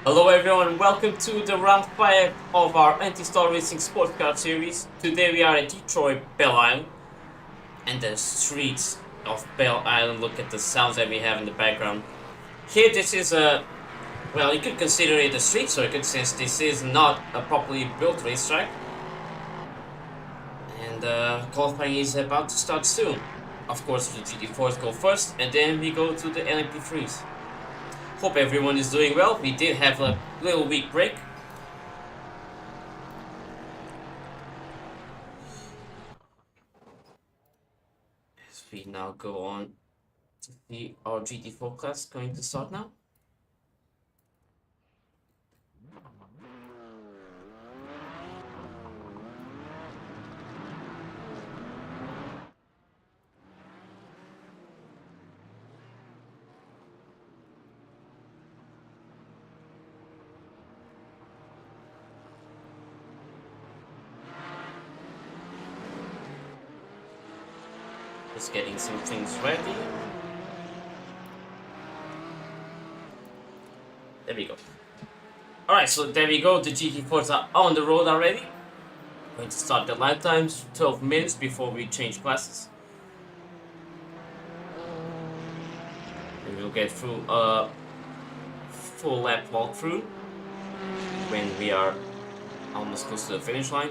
Hello everyone, welcome to the round 5 of our Anti-Star Racing Sports Car Series. Today we are at Detroit, Belle Isle, and the streets of Belle Isle. Look at the sounds that we have in the background. Here this is a, well, you could consider it a street circuit since this is not a properly built racetrack. And qualifying is about to start soon. Of course the GT4s go first and then we go to the LMP3s. Hope everyone is doing well. We did have a little week break. As we now go on to see our GT4 class going to start now. Just getting some things ready. There we go. Alright, so there we go. The GT4s are on the road already. Going to start the lap times 12 minutes before we change classes. And we'll get through a full lap walkthrough when we are almost close to the finish line.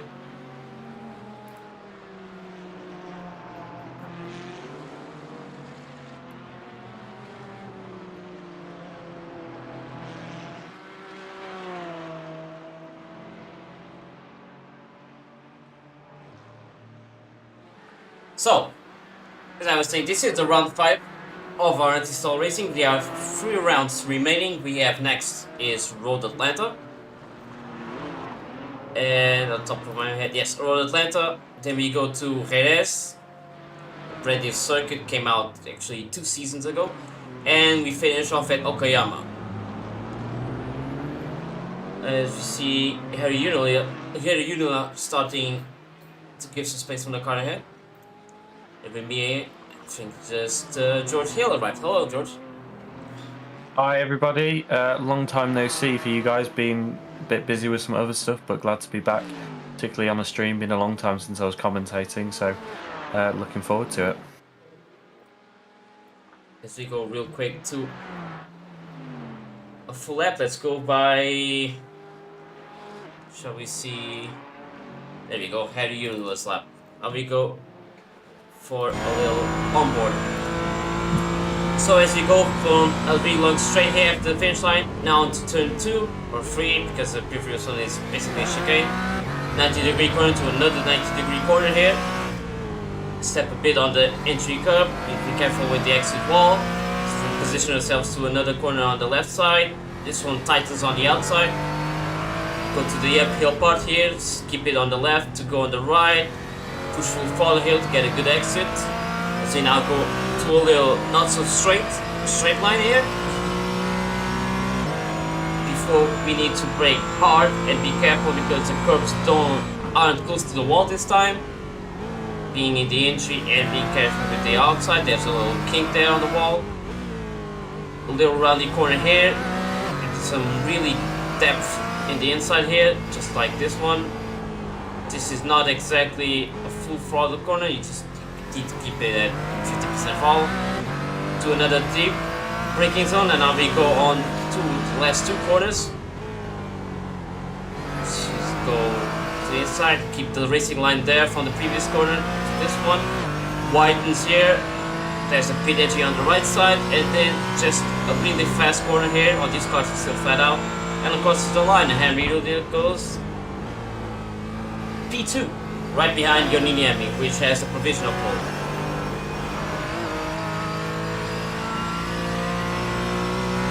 So, as I was saying, this is the round 5 of our Anti-Stall Racing. We have 3 rounds remaining. We have next is Road Atlanta. And on top of my head, yes, Road Atlanta. Then we go to Jerez. Brand new circuit, came out actually 2 seasons ago. And we finish off at Okayama. As you see, Harry Unila starting to give some space on the car ahead. With me, I think just George Hill arrived. Hello, George. Hi, everybody. Long time no see for you guys. Been a bit busy with some other stuff, but glad to be back, particularly on the stream. Been a long time since I was commentating, so looking forward to it. As we go real quick to a full lap, let's go by. Shall we see? There we go. Harry Unila's lap. Now we go for a little onboard. So as we go from LV log straight here after the finish line, now onto turn 2 or 3 because the previous one is basically a chicane. 90-degree corner to another 90-degree corner here. Step a bit on the entry curb, be careful with the exit wall. position ourselves to another corner on the left side. This one tightens on the outside. Go to the uphill part here, keep it on the left to go on the right. Push full throttle here to get a good exit. So now go to a little not so straight line here. Before we need to brake hard and be careful because the curbs aren't close to the wall this time. Being in the entry and being careful with the outside. There's a little kink there on the wall. A little roundy corner here. Some really depth in the inside here, just like this one. This is not exactly a full throttle corner, you just need to keep it at 50% throttle. To another deep braking zone, and now we go on to the last 2 corners. Let's just go to the inside, keep the racing line there from the previous corner to this one. Widens here. There's a pit edge on the right side, and then just a really fast corner here. All these cars are still flat out. And of course, the line, and Henry goes P2, right behind Yoniniemi, which has a provisional pole.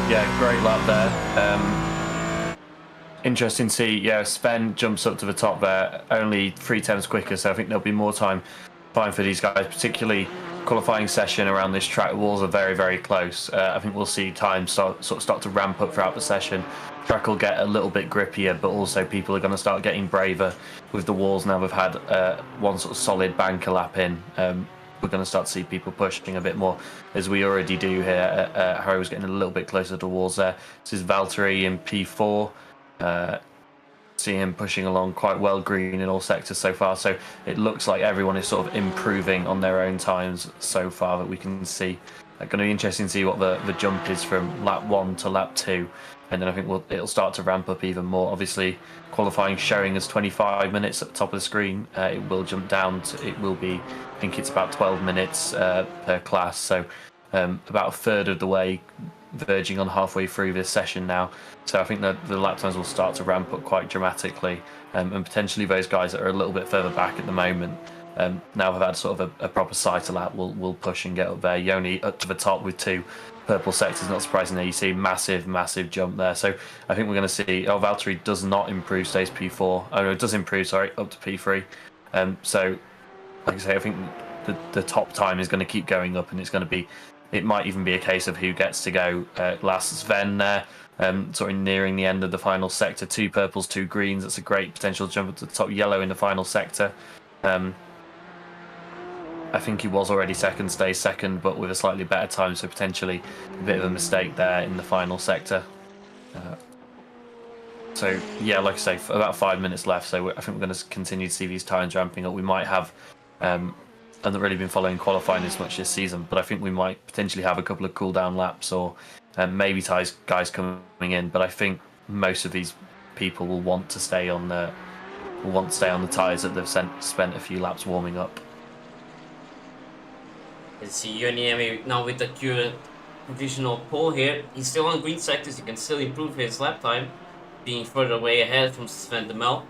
Yeah, great lap there. Interesting to see, yeah, Sven jumps up to the top there, only 3/10 quicker, so I think there'll be more time fine for these guys, particularly qualifying session around this track. The walls are very, very close. I think we'll see time start to ramp up throughout the session. Track will get a little bit grippier, but also people are going to start getting braver with the walls now. We've had one sort of solid banker lap in. We're going to start to see people pushing a bit more, as we already do here. Harry was getting a little bit closer to the walls there. This is Valtteri in P4. See him pushing along quite well, green in all sectors so far. So it looks like everyone is sort of improving on their own times so far that we can see. It's going to be interesting to see what the jump is from lap 1 to lap 2. And then I think it'll start to ramp up even more. Obviously, qualifying showing us 25 minutes at the top of the screen. It will jump down to, it will be, I think it's about 12 minutes per class. So about a third of the way, verging on halfway through this session now. So I think that the lap times will start to ramp up quite dramatically. And potentially those guys that are a little bit further back at the moment, now have had sort of a proper sighter lap, will push and get up there. Yoni up to the top with 2 purple sectors, not surprising there. You see massive jump there. So I think we're going to see, Valtteri does not improve, stays P4. Oh no, it does improve, sorry, up to P3. So like I say, I think the top time is going to keep going up, and it's going to be, it might even be a case of who gets to go last. Sven there, sort of nearing the end of the final sector. 2 purples, 2 greens. That's a great potential jump up to the top. Yellow in the final sector. I think he was already second, stays second, but with a slightly better time, so potentially a bit of a mistake there in the final sector. So yeah, like I say, about 5 minutes left, so I think we're going to continue to see these times ramping up. We might have, I've not really been following qualifying as much this season, but I think we might potentially have a couple of cool down laps, or maybe guys coming in. But I think most of these people will want to stay on the tyres that they've spent a few laps warming up. You see Yoniemi now with the current provisional pole here. He's still on green sectors, he can still improve his lap time, being further away ahead from Sven de Mel.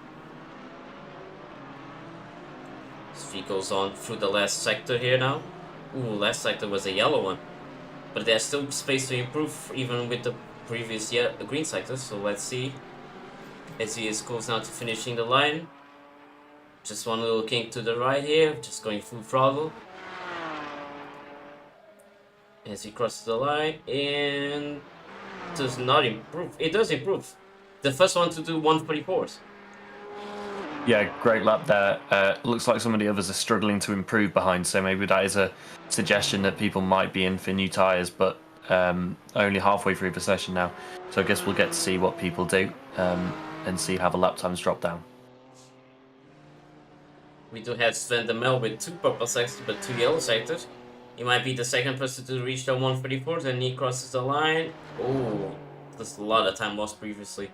So he goes on through the last sector here now. Ooh, last sector was a yellow one. But there's still space to improve even with the previous green sectors, so let's see. As he is close now to finishing the line. Just one little kink to the right here, just going full throttle. As he crosses the line, and does not improve. It does improve. The first one to do 144s. Yeah, great lap there. Looks like some of the others are struggling to improve behind, so maybe that is a suggestion that people might be in for new tyres, but only halfway through the session now. So I guess we'll get to see what people do and see how the lap times drop down. We do have Sven de Mel with 2 purple sectors but 2 yellow sectors. He might be the second person to reach the 134s, and he crosses the line. Oh, there's a lot of time lost previously.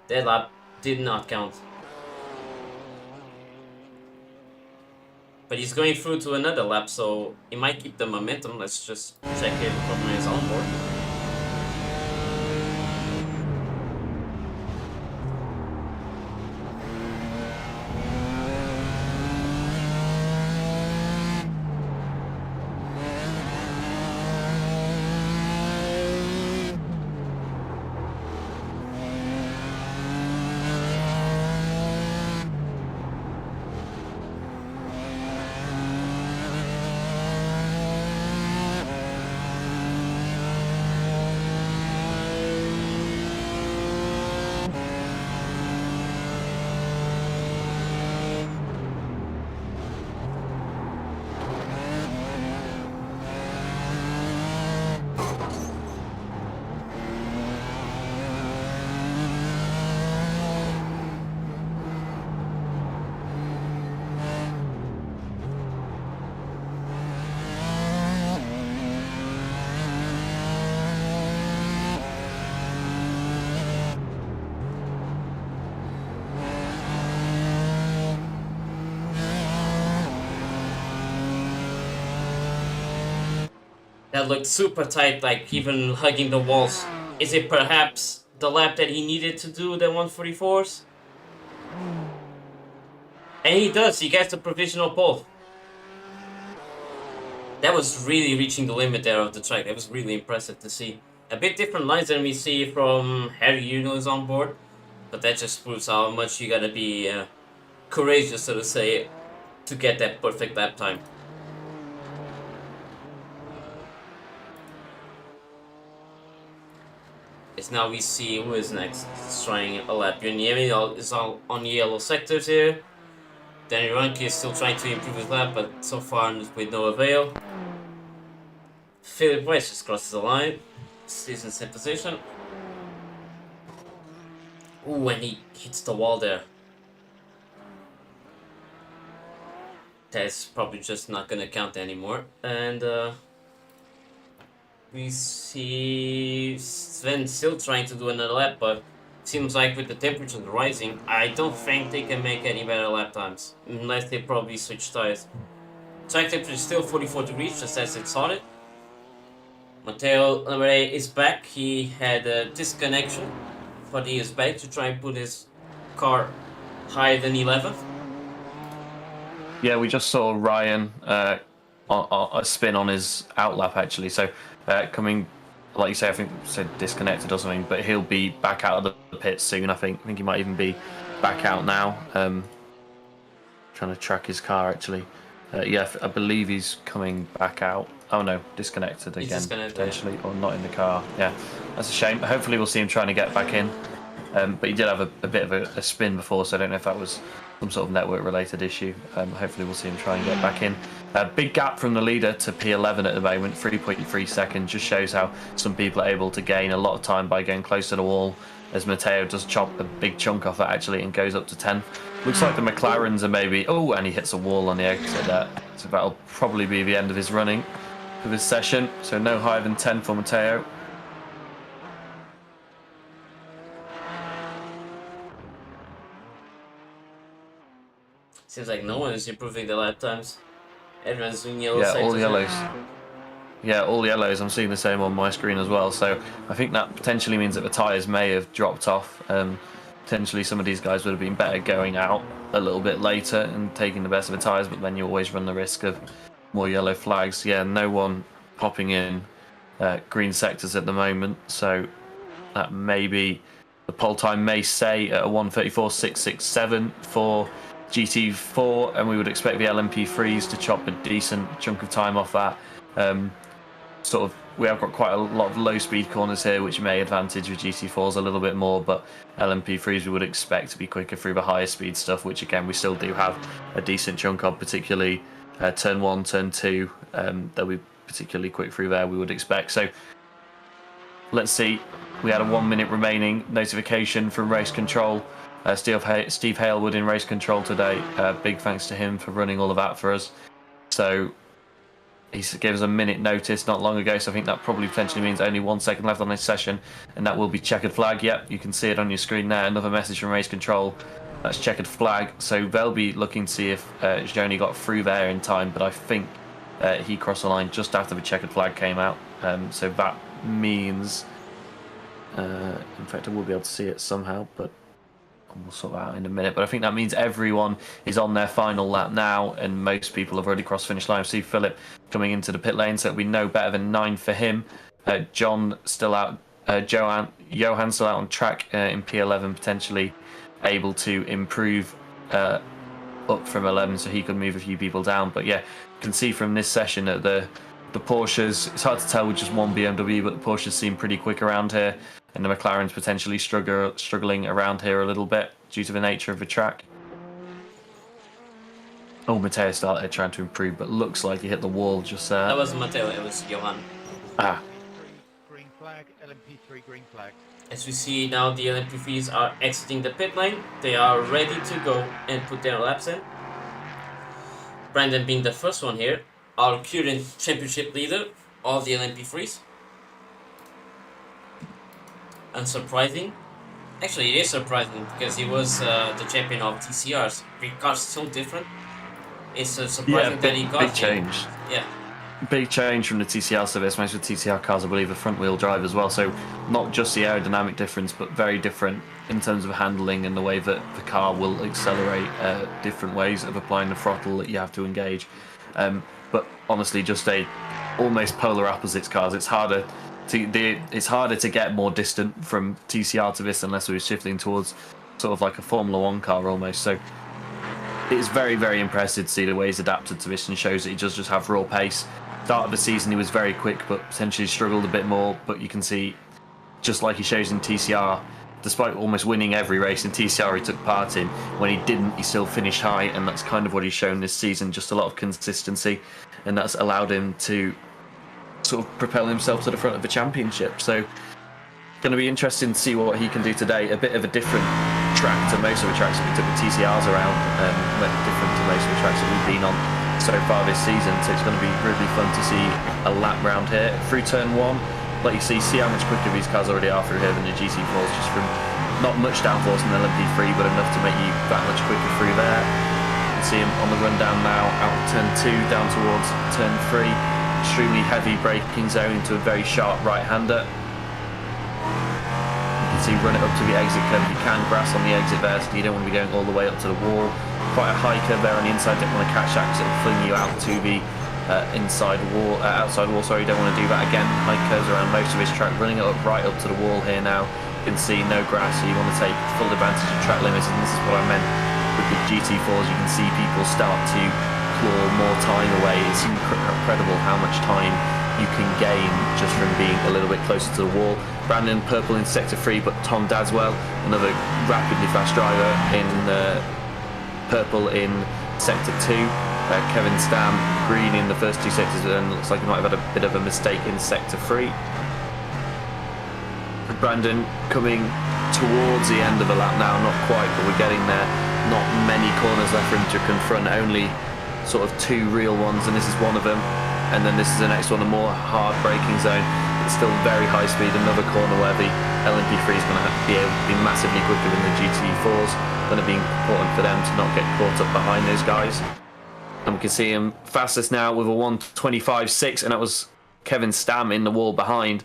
That lap did not count. But he's going through to another lap, so he might keep the momentum. Let's just check it from his onboard. That looked super tight, like even hugging the walls. Is it perhaps the lap that he needed to do the 144s? And he does, he gets the provisional pole. That was really reaching the limit there of the track. That was really impressive to see. A bit different lines than we see from Harry Unions on board, but that just proves how much you gotta be courageous, so to say, to get that perfect lap time. As now we see who is next. It's trying a lap. Yuniemi is all on yellow sectors here. Danny Ranke is still trying to improve his lap, but so far with no avail. Philip Weiss just crosses the line. Stays in same position. Ooh, and he hits the wall there. That's probably just not gonna count anymore. And we see Sven still trying to do another lap, but seems like with the temperatures rising, I don't think they can make any better lap times. Unless they probably switch tires. Track temperature is still 44 degrees, just as it's on it. Matteo Lamare is back. He had a disconnection, but he is back to try and put his car higher than 11th. Yeah, we just saw Ryan a spin on his outlap actually. So coming, like you say, I think said disconnected or something, but he'll be back out of the pits soon. I think he might even be back out now. Trying to track his car actually. Yeah, I believe he's coming back out. Oh no, disconnected again potentially, or not in the car. Yeah, that's a shame. Hopefully we'll see him trying to get back in. But he did have a bit of a spin before, so I don't know if that was some sort of network-related issue. Hopefully we'll see him try and get back in. Big gap from the leader to P11 at the moment, 3.3 seconds. Just shows how some people are able to gain a lot of time by going close to the wall, as Matteo does chop a big chunk off that actually and goes up to 10. Looks like the McLarens are maybe... Oh, and he hits a wall on the exit there. So that'll probably be the end of his running for this session. So no higher than 10 for Matteo. Seems like no one is improving the lap times. Everyone's doing yellow. Yeah, all yellows. Yeah, all yellows. I'm seeing the same on my screen as well. So I think that potentially means that the tyres may have dropped off. Potentially some of these guys would have been better going out a little bit later and taking the best of the tyres, but then you always run the risk of more yellow flags. Yeah, no one popping in green sectors at the moment. So that may be... The pole time may say at a 1:34.667 for GT4, and we would expect the LMP3s to chop a decent chunk of time off that. We have got quite a lot of low speed corners here, which may advantage the GT4s a little bit more, but LMP3s we would expect to be quicker through the higher speed stuff, which again we still do have a decent chunk of, particularly turn 1, turn 2. They'll be particularly quick through there, we would expect. So let's see. We had a 1 minute remaining notification from race control. Steve Halewood in race control today. Big thanks to him for running all of that for us. So he gave us a minute notice not long ago, so I think that probably potentially means only 1 second left on this session, and that will be checkered flag. Yep, you can see it on your screen there. Another message from race control. That's checkered flag. So they'll be looking to see if Joni got through there in time, but I think he crossed the line just after the checkered flag came out. So that means, in fact, I will be able to see it somehow, but we'll sort that out in a minute. But I think that means everyone is on their final lap now, and most people have already crossed finish line. I see Philip coming into the pit lane, so it'll be no better than 9 for him. John still out, Johan still out on track in P11, potentially able to improve up from 11, so he could move a few people down. But yeah, you can see from this session that the Porsches, it's hard to tell with just one BMW, but the Porsches seem pretty quick around here, and the McLaren's potentially struggling around here a little bit due to the nature of the track. Oh, Matteo started trying to improve, but looks like he hit the wall just there. That wasn't Matteo, it was Johan. Ah. Green flag, LMP3 green flag. As we see now, the LMP3s are exiting the pit lane. They are ready to go and put their laps in. Brandon being the first one here, our current championship leader of the LMP3s. Unsurprising. Actually, it is surprising because he was the champion of TCRs. The car's so different. It's surprising that he got big change. Yeah. big change from the TCR service. Most of the TCR cars, I believe, are front-wheel drive as well. So not just the aerodynamic difference, but very different in terms of handling and the way that the car will accelerate, different ways of applying the throttle that you have to engage. But honestly, just almost polar opposites cars. It's harder to get more distant from TCR to this unless we were shifting towards sort of like a Formula One car almost. So it's very, very impressive to see the way he's adapted to this and shows that he does just have raw pace. Start of the season he was very quick but potentially struggled a bit more, but you can see just like he shows in TCR, despite almost winning every race in TCR he took part in, when he didn't he still finished high, and that's kind of what he's shown this season, just a lot of consistency, and that's allowed him to sort of propel himself to the front of the championship. So going to be interesting to see what he can do today. A bit of a different track to most of the tracks that we took the TCRs around, different to most of the tracks that we've been on so far this season. So it's going to be really fun to see a lap round here through turn one. Like you see how much quicker these cars already are through here than the GT4s, just from not much downforce in the LMP3, but enough to make you that much quicker through there. You can see him on the run down now, out of turn 2 down towards turn 3. Extremely heavy braking zone into a very sharp right-hander. So you run it up to the exit curve. You can grass on the exit there, so you don't want to be going all the way up to the wall. Quite a high curve there on the inside. Don't want to catch that because it'll fling you out to the outside wall. Sorry, you don't want to do that again. High curves around most of this track. Running it up right up to the wall here now. You can see no grass, so you want to take full advantage of track limits. And this is what I meant with the GT4s. You can see people start to claw more time away. It's incredible how much time you can gain just from being a little bit closer to the wall. Brandon purple in sector 3, but Tom Dadswell, another rapidly fast driver, in purple in sector 2. Kevin Stam green in the first 2 sectors, and looks like he might have had a bit of a mistake in sector 3. Brandon coming towards the end of the lap now, not quite, but we're getting there. Not many corners left for him to confront, only sort of 2 real ones, and this is one of them. And then this is the next one, a more hard braking zone. It's still very high speed, another corner where the LMP3 is going to be able to be massively quicker than the GT4s. Going to be important for them to not get caught up behind those guys. And we can see him fastest now with a 1:25.6, and that was Kevin Stam in the wall behind.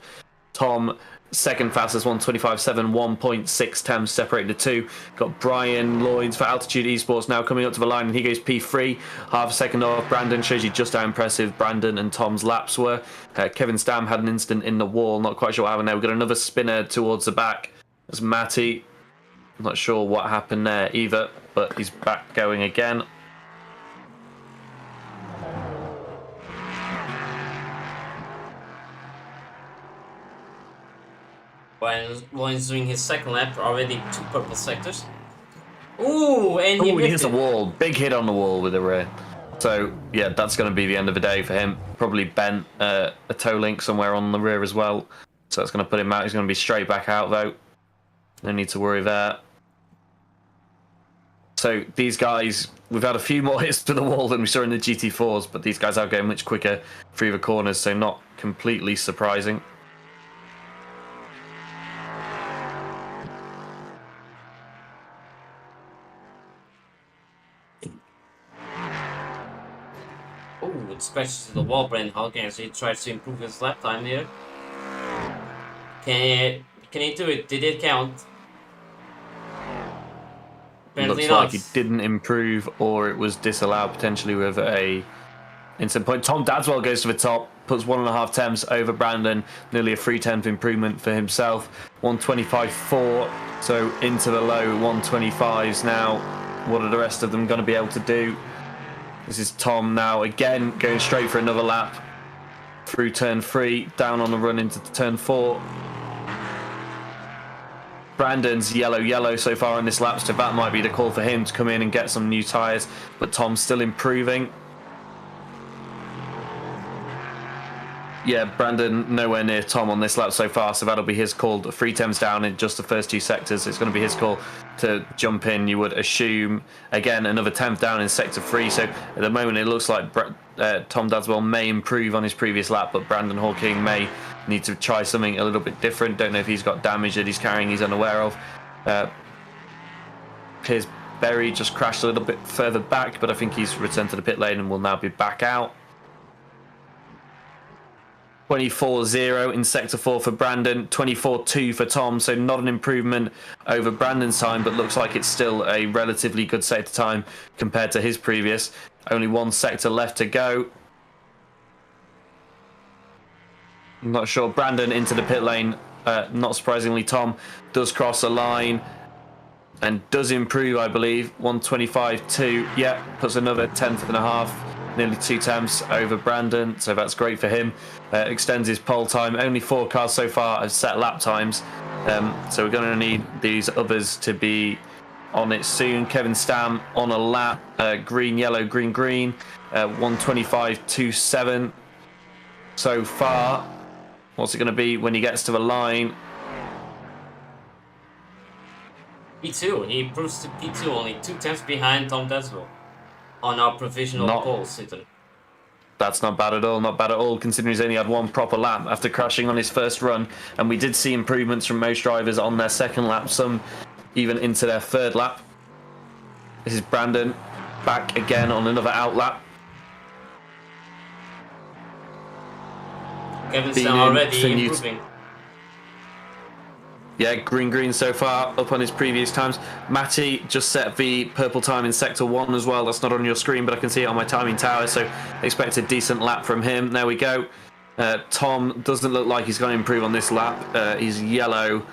Tom second fastest, 1:25.7, 1.6 temps separating the two. Got Brian Lloyds for Altitude Esports now coming up to the line, and he goes P3, half a second off Brandon. Shows you just how impressive Brandon and Tom's laps were. Kevin Stam had an incident in the wall, not quite sure what happened there. We've got another spinner towards the back. That's Matty. I'm not sure what happened there either, but he's back going again. While he's doing his second lap, already 2 purple sectors. Ooh, and he hits the wall. Big hit on the wall with the rear. So, yeah, that's going to be the end of the day for him. Probably bent a toe link somewhere on the rear as well. So that's going to put him out. He's going to be straight back out, though. No need to worry there. So these guys, we've had a few more hits to the wall than we saw in the GT4s, but these guys are going much quicker through the corners, so not completely surprising. Oh, it scratches to the wall, Brandon Hawking, as he tries to improve his lap time here. Can he do it? Did it count? Apparently Looks not. like he didn't improve, or it was disallowed potentially with a instant point. Tom Dadswell goes to the top, puts 1.5 temps over Brandon, nearly a 3/10 improvement for himself. 1:25.4, so into the low 1:25s now. What are the rest of them going to be able to do? This is Tom now again going straight for another lap through turn 3, down on the run into turn 4. Brandon's yellow so far on this lap, so that might be the call for him to come in and get some new tyres, but Tom's still improving. Yeah, Brandon nowhere near Tom on this lap so far, so that'll be his call. 3 temps down in just the first 2 sectors. It's going to be his call to jump in, you would assume. Again, another 10th down in sector 3, so at the moment it looks like Tom Dadswell may improve on his previous lap, but Brandon Hawking may need to try something a little bit different. Don't know if he's got damage that he's carrying he's unaware of. Piers Berry just crashed a little bit further back, but I think he's returned to the pit lane and will now be back out. 24.0 in Sector 4 for Brandon, 24.2 for Tom, so not an improvement over Brandon's time, but looks like it's still a relatively good sector time compared to his previous. Only one sector left to go. I'm not sure. Brandon into the pit lane. Not surprisingly, Tom does cross the line and does improve, I believe. 125.2. Yeah, puts another 10th and a half. Nearly 2 tenths over Brandon, so that's great for him. Extends his pole time. Only 4 cars so far have set lap times, so we're going to need these others to be on it soon. Kevin Stam on a lap, green, yellow, green, green, 125.27 so far. What's it going to be when he gets to the line? P2, he improves to P2, only 2 tenths behind Tom Deswell on our provisional pole sitter. That's not bad at all, not bad at all, considering he's only had 1 proper lap after crashing on his first run. And we did see improvements from most drivers on their second lap, some even into their 3rd lap. This is Brandon back again on another out lap. Kevin's already improving. Yeah, green so far, up on his previous times. Matty just set the purple time in Sector 1 as well. That's not on your screen, but I can see it on my timing tower, so expect a decent lap from him. There we go. Tom doesn't look like he's going to improve on this lap. He's yellow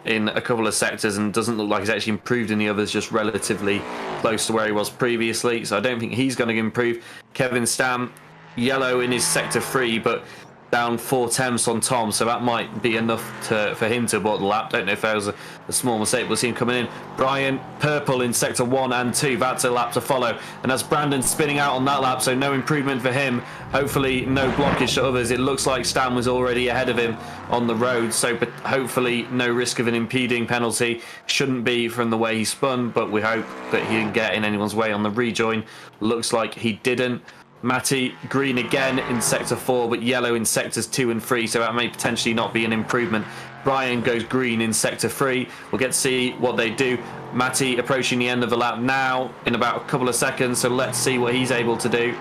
in a couple of sectors and doesn't look like he's actually improved in the others, just relatively close to where he was previously, so I don't think he's going to improve. Kevin Stam, yellow in his Sector 3, but down 4 tenths on Tom, so that might be enough for him to abort the lap. Don't know if that was a small mistake. We'll see him coming in. Brian, purple in Sector 1 and 2. That's a lap to follow. And that's Brandon spinning out on that lap, so no improvement for him. Hopefully no blockage to others. It looks like Stan was already ahead of him on the road, so but hopefully no risk of an impeding penalty. Shouldn't be from the way he spun, but we hope that he didn't get in anyone's way on the rejoin. Looks like he didn't. Matty, green again in Sector 4, but yellow in Sectors 2 and 3, so that may potentially not be an improvement. Brian goes green in Sector 3. We'll get to see what they do. Matty approaching the end of the lap now in about a couple of seconds, so let's see what he's able to do.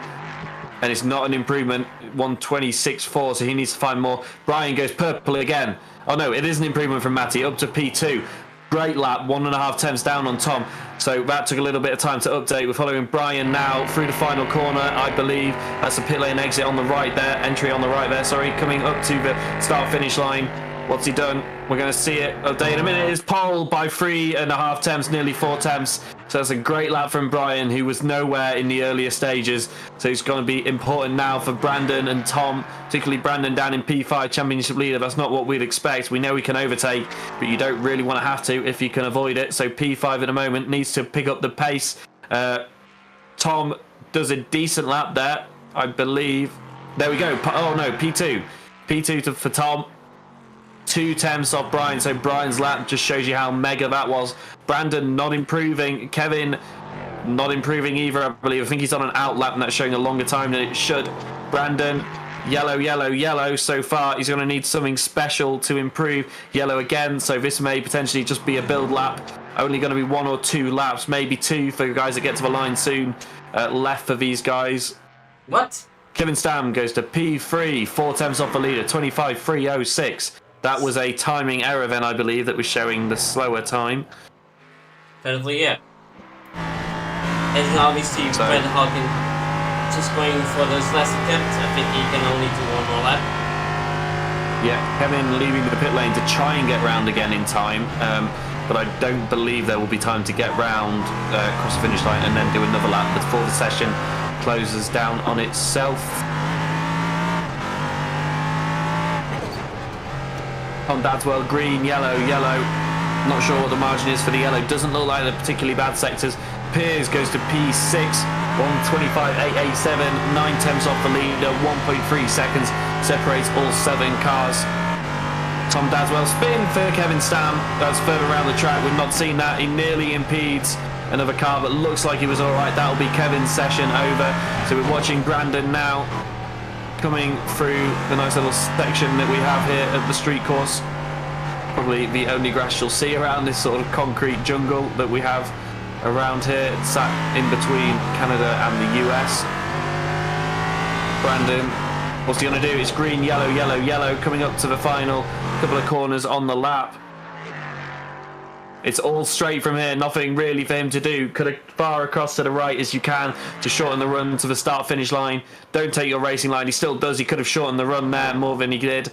And it's not an improvement, 126.4, so he needs to find more. Brian goes purple again. Oh no, it is an improvement from Matty, up to P2. Great lap, 1.5 tenths down on Tom. So that took a little bit of time to update. We're following Brian now through the final corner, I believe. That's the pit lane exit on the right there, entry on the right there, sorry, coming up to the start-finish line. What's he done? We're going to see it update in a minute. It's pole by 3.5 tenths, nearly 4 tenths. So that's a great lap from Brian, who was nowhere in the earlier stages. So it's going to be important now for Brandon and Tom, particularly Brandon down in P5 Championship leader. That's not what we'd expect. We know we can overtake, but you don't really want to have to if you can avoid it. So P5 at the moment needs to pick up the pace. Tom does a decent lap there, I believe. There we go. Oh no, P2. P2 for Tom. 2 tenths off Brian, so Brian's lap just shows you how mega that was. Brandon not improving. Kevin not improving either, I believe. I think he's on an out lap and that's showing a longer time than it should. Brandon, yellow, yellow, yellow so far. He's going to need something special to improve. Yellow again, so this may potentially just be a build lap. Only going to be 1 or 2 laps, maybe 2 for the guys that get to the line soon. Left for these guys. What? Kevin Stam goes to P3, 4 tenths off the leader, 25.306. That was a timing error then, I believe, that was showing the slower time. Apparently, yeah. And now we see Fred Hawkins just going for those last attempts. I think he can only do 1 more lap. Yeah, Kevin leaving the pit lane to try and get round again in time. But I don't believe there will be time to get round across the finish line and then do another lap before the session closes down on itself. On Dadswell, green, yellow, yellow. Not sure what the margin is for the yellow. Doesn't look like they're particularly bad sectors. Piers goes to P6, 125.887, 9 tenths off the leader, 1.3 seconds separates all 7 cars. Tom Dadswell spin for Kevin Stam. That's further around the track. We've not seen that. He nearly impedes another car, but looks like he was all right. That'll be Kevin's session over. So we're watching Brandon now, coming through the nice little section that we have here at the street course. Probably the only grass you'll see around this sort of concrete jungle that we have around here. It's sat in between Canada and the US. Brandon What's he going to do? It's green, yellow, yellow, yellow, coming up to the final couple of corners on the lap. It's all straight from here, nothing really for him to do. Cut as far across to the right as you can to shorten the run to the start-finish line. Don't take your racing line. He still does. He could have shortened the run there more than he did.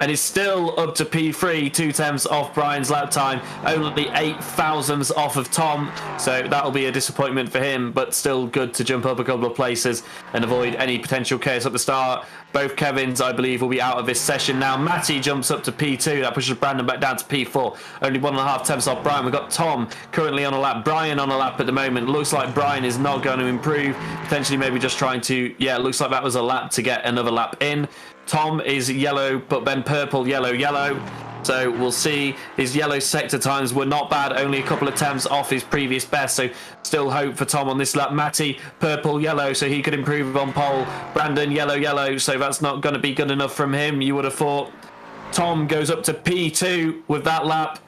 And is still up to P3, 2/10 off Brian's lap time, only 8 thousandths off of Tom, so that'll be a disappointment for him, but still good to jump up a couple of places and avoid any potential chaos at the start. Both Kevins, I believe, will be out of this session now. Matty jumps up to P2, that pushes Brandon back down to P4, only 1.5 tenths off Brian. We've got Tom currently on a lap, Brian on a lap at the moment. Looks like Brian is not going to improve, potentially maybe just trying to, yeah, looks like that was a lap to get another lap in. Tom is yellow, but then purple, yellow, yellow. So we'll see. His yellow sector times were not bad, only a couple of tenths off his previous best. So still hope for Tom on this lap. Matty, purple, yellow, so he could improve on pole. Brandon, yellow, yellow, so that's not going to be good enough from him, you would have thought. Tom goes up to P2 with that lap.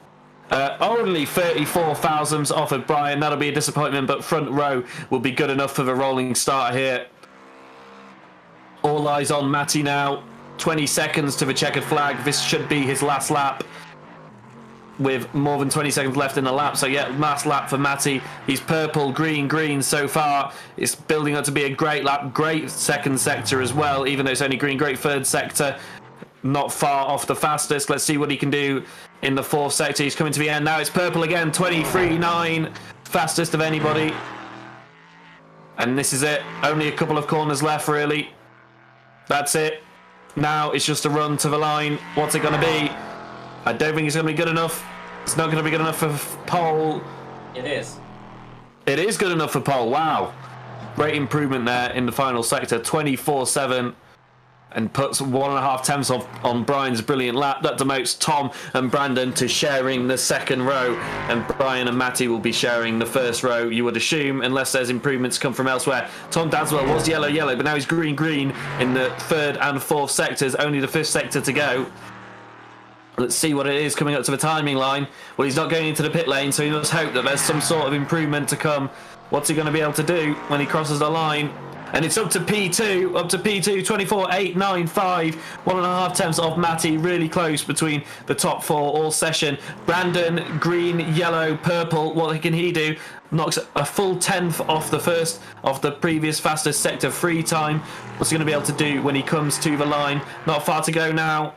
Only 34 thousandths off of Brian. That'll be a disappointment, but front row will be good enough for the rolling start here. All eyes on Matty now. 20 seconds to the checkered flag. This should be his last lap with more than 20 seconds left in the lap. So yeah, last lap for Matty. He's purple, green, green so far. It's building up to be a great lap. Great second sector as well, even though it's only green. Great third sector. Not far off the fastest. Let's see what he can do in the fourth sector. He's coming to the end now. It's purple again. 23.9. Fastest of anybody. And this is it. Only a couple of corners left, really. That's it. Now it's just a run to the line. What's it going to be? I don't think it's going to be good enough. It's not going to be good enough for pole. It is. It is good enough for pole. Wow. Great improvement there in the final sector. 24.7. And puts 1.5 tenths off on Brian's brilliant lap. That demotes Tom and Brandon to sharing the second row. And Brian and Matty will be sharing the first row, you would assume, unless there's improvements come from elsewhere. Tom Dadswell was yellow, yellow, but now he's green, green in the third and fourth sectors. Only the fifth sector to go. Let's see what it is coming up to the timing line. Well, he's not going into the pit lane, so he must hope that there's some sort of improvement to come. What's he going to be able to do when he crosses the line? And it's up to P2, 24.895, 1.5 tenths off Matty, really close between the top four all session. Brandon, green, yellow, purple, what can he do? Knocks a full tenth off the previous fastest sector free time. What's he going to be able to do when he comes to the line? Not far to go now.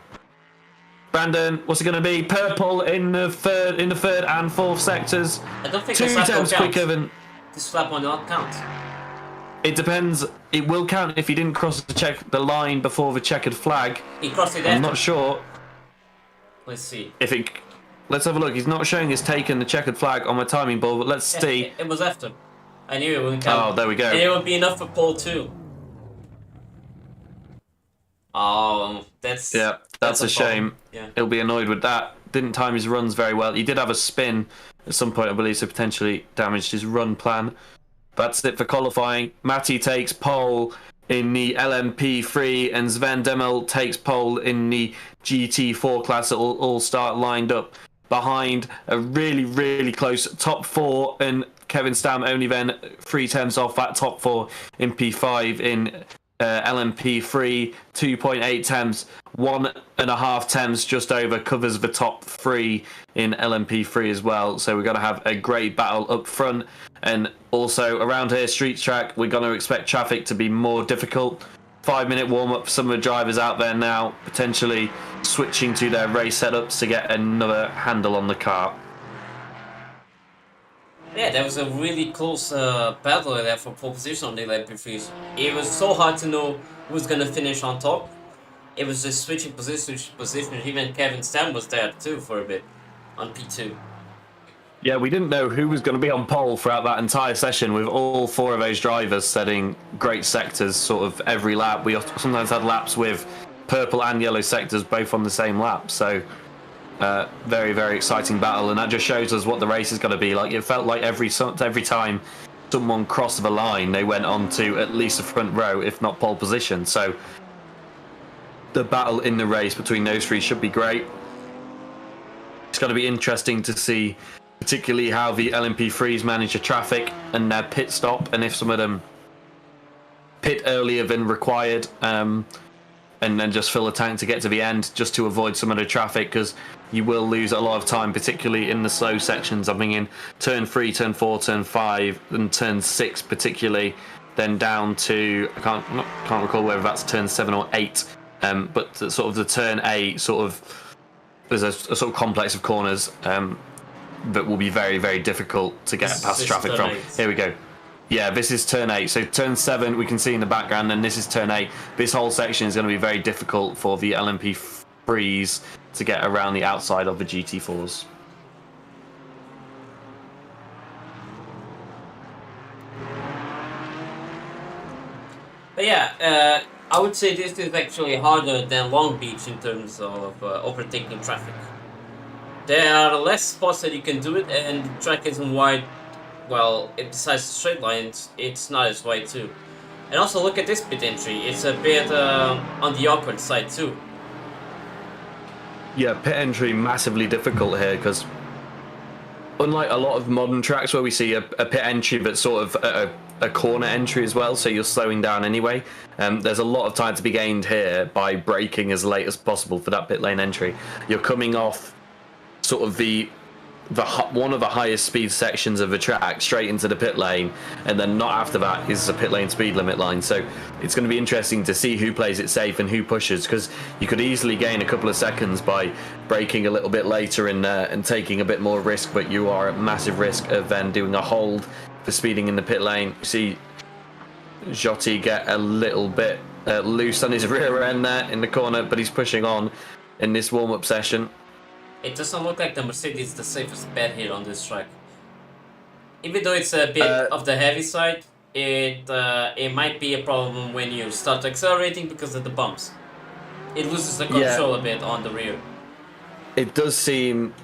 Brandon, what's it going to be? Purple in the third and fourth sectors. I don't think 2 tenths quicker than... This lap will not count. It depends. It will count if he didn't cross the line before the checkered flag. He crossed it I'm after. not sure. Let's see. Let's have a look. He's not showing us taking the checkered flag on my timing ball, but let's see. It was after. I knew it wouldn't count. Oh, there we go. And it would be enough for pole 2. Oh, that's a shame. Yeah. He'll be annoyed with that. Didn't time his runs very well. He did have a spin at some point, I believe, so potentially damaged his run plan. That's it for qualifying. Matty takes pole in the LMP3 and Sven Demel takes pole in the GT4 class. It will all start lined up behind a really, really close top 4, and Kevin Stam only then 3 tenths off that top 4 in P5 in LMP3, 2.8 tenths, 1.5 tenths just over covers the top 3 in LMP3 as well. So we're going to have a great battle up front, and also around here, street track, we're going to expect traffic to be more difficult. 5-minute warm-up for some of the drivers out there now, potentially switching to their race setups to get another handle on the car. Yeah, there was a really close battle there for pole position on the LMP3s. It was so hard to know who was going to finish on top. It was just switching position. Even Kevin Stam was there too for a bit on P2. Yeah, we didn't know who was going to be on pole throughout that entire session, with all 4 of those drivers setting great sectors sort of every lap. We sometimes had laps with purple and yellow sectors both on the same lap. So very, very exciting battle, and that just shows us what the race is going to be like. It felt like every time someone crossed the line, they went on to at least the front row, if not pole position. So the battle in the race between those 3 should be great. It's going to be interesting to see particularly how the LMP3s manage the traffic and their pit stop, and if some of them pit earlier than required, and and then just fill a tank to get to the end, just to avoid some of the traffic, because you will lose a lot of time, particularly in the slow sections. I'm thinking turn 3, turn 4, turn 5, and turn 6 particularly, then down to I can't recall whether that's turn 7 or 8, but sort of the turn 8 sort of there's a sort of complex of corners that will be very, very difficult to get past traffic from. 8. Here we go. Yeah, this is turn 8. So turn 7 we can see in the background, and this is turn 8. This whole section is going to be very difficult for the LMP3s to get around the outside of the GT4s. But yeah, I would say this is actually harder than Long Beach in terms of overtaking traffic. There are less spots that you can do it, and the track isn't wide. Well, besides the straight lines, it's not as wide too. And also look at this pit entry. It's a bit on the awkward side too. Yeah, pit entry massively difficult here, because unlike a lot of modern tracks where we see a pit entry that's sort of a corner entry as well, so you're slowing down anyway, there's a lot of time to be gained here by braking as late as possible for that pit lane entry. You're coming off sort of the one of the highest speed sections of the track straight into the pit lane, and then not after that is a pit lane speed limit line. So it's going to be interesting to see who plays it safe and who pushes, because you could easily gain a couple of seconds by braking a little bit later and taking a bit more risk, but you are at massive risk of then doing a hold for speeding in the pit lane. You see Joti get a little bit loose on his rear end there in the corner, but he's pushing on in this warm-up session. It doesn't look like the Mercedes is the safest bet here on this track. Even though it's a bit of the heavy side, it might be a problem when you start accelerating because of the bumps. It loses the control a bit on the rear. It does seem,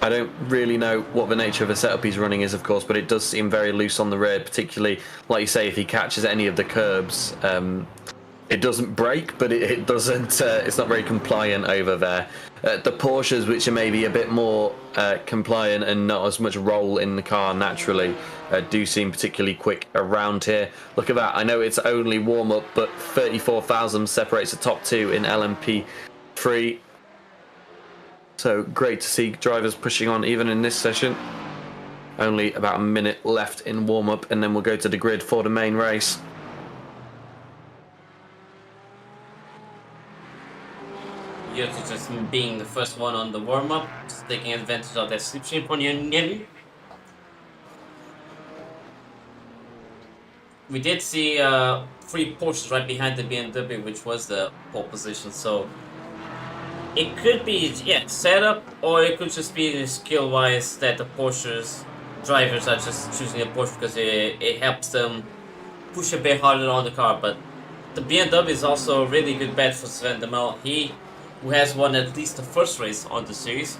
I don't really know what the nature of the setup he's running is, of course, but it does seem very loose on the rear, particularly, like you say, if he catches any of the curbs. It doesn't brake, but it doesn't. It's not very compliant over there. The Porsches, which are maybe a bit more compliant and not as much roll in the car naturally, do seem particularly quick around here. Look at that. I know it's only warm up, but 34 thousandths separates the top two in LMP3. So great to see drivers pushing on even in this session. Only about a minute left in warm up, and then we'll go to the grid for the main race. Yoshi just being the first one on the warm-up, just taking advantage of that slipstream on Yemi. We did see 3 Porsches right behind the BMW, which was the pole position, so it could be, setup, or it could just be skill-wise that the Porsche's drivers are just choosing a Porsche because it helps them push a bit harder on the car. But the BMW is also a really good bet for Sven de Mel. He, who has won at least the first race on the series,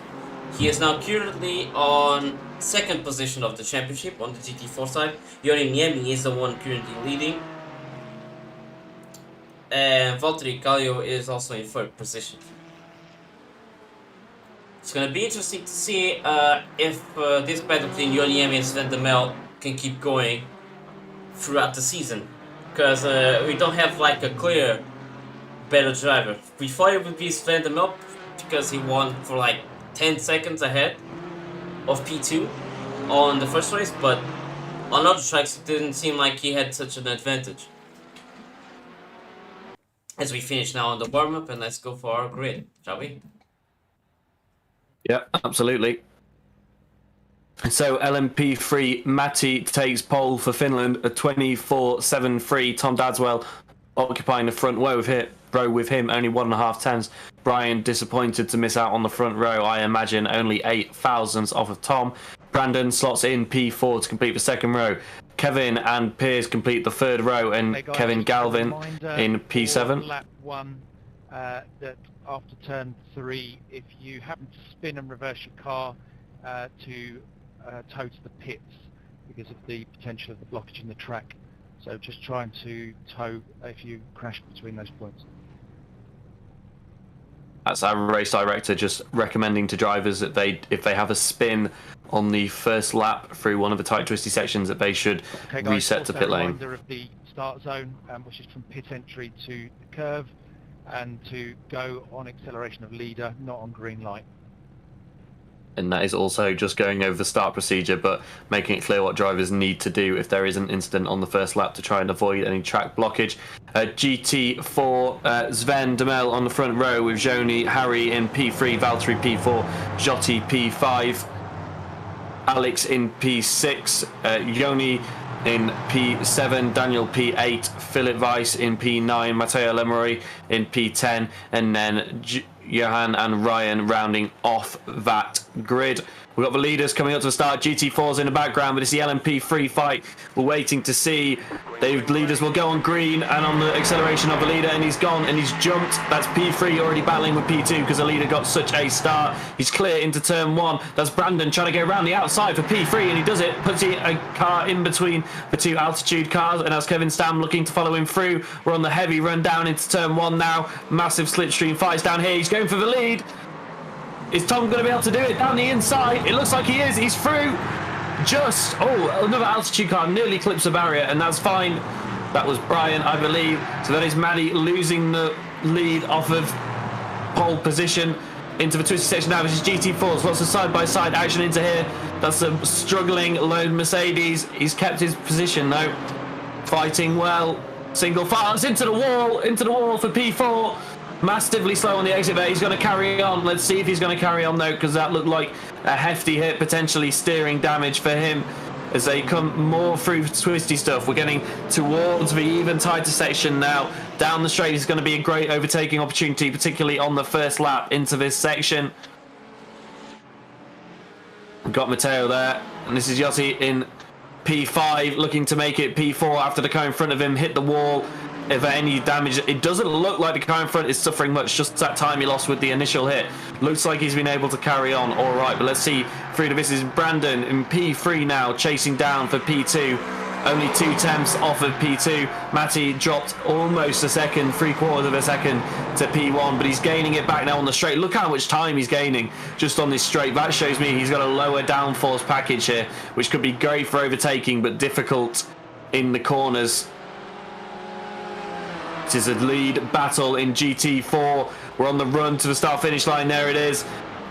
he is now currently on 2nd position of the championship on the GT4 side. Jori Niemi is the one currently leading, and Valtteri Kallio is also in 3rd position. It's going to be interesting to see if this battle between Jori Niemi and Sven de Mel can keep going throughout the season, because we don't have like a clear better driver. We thought it would be Sven de Mel because he won for like 10 seconds ahead of P2 on the first race, but on other tracks it didn't seem like he had such an advantage. As we finish now on the warm-up, and let's go for our grid, shall we? Yeah, absolutely. So LMP3, Matti takes pole for Finland, a 24.73. Tom Dadswell occupying the front row with him, only 1.5 tenths. Brian disappointed to miss out on the front row. I imagine only 8 thousandths off of Tom. Brandon slots in P4 to complete the 2nd row. Kevin and Piers complete the 3rd row, and Hey guys, Kevin Galvin in for P7. lap 1, that after turn 3, if you happen to spin and reverse your car to tow to the pits because of the potential of the blockage in the track. So just trying to tow if you crash between those points. That's our race director just recommending to drivers that if they have a spin on the first lap through one of the tight twisty sections, that they should reset to pit lane. Reminder of the start zone, which is from pit entry to the curve. and to go on acceleration of leader, not on green light. And that is also just going over the start procedure, but making it clear what drivers need to do if there is an incident on the first lap to try and avoid any track blockage. GT4, Sven Demel on the front row with Joni, Harry in P3, Valtteri P4, Joti P5, Alex in P6, Joni in P7, Daniel P8, Philip Weiss in P9, Matteo Lemery in P10, and then Johan and Ryan rounding off that grid. We've got the leaders coming up to the start. GT4's in the background, but it's the LMP free fight. We're waiting to see. The leaders will go on green and on the acceleration of the leader, and he's gone and he's jumped. That's P3 already battling with P2 because the leader got such a start. He's clear into turn 1. That's Brandon trying to go around the outside for P3, and he does it. Puts a car in between the two altitude cars, and that's Kevin Stam looking to follow him through. We're on the heavy run down into turn 1 now. Massive slipstream fights down here. He's going for the lead. Is Tom going to be able to do it down the inside? It looks like he is. He's through. Just, another altitude car nearly clips the barrier, and that's fine. That was Brian, I believe. So that is Maddie losing the lead off of pole position into the twisty section now. This is GT4s. Lots of side-by-side action into here. That's a struggling lone Mercedes. He's kept his position, though. Fighting well. Single fires into the wall for P4. Massively slow on the exit there. He's going to carry on. Let's see if he's going to carry on, though, because that looked like a hefty hit, potentially steering damage for him as they come more through twisty stuff. We're getting towards the even tighter section now. Down the straight is going to be a great overtaking opportunity, particularly on the first lap into this section. We've got Matteo there, and this is Yossi in P5, looking to make it P4 after the car in front of him hit the wall. If any damage, it doesn't look like the car in front is suffering much, just that time he lost with the initial hit. Looks like he's been able to carry on all right, but let's see through to this is Brandon in P3 now, chasing down for P2. Only 2 tenths off of P2. Matty dropped almost a second, 3/4 of a second to P1, but he's gaining it back now on the straight. Look how much time he's gaining just on this straight. That shows me he's got a lower downforce package here, which could be great for overtaking, but difficult in the corners. It is a lead battle in GT4. We're on the run to the start-finish line. There it is.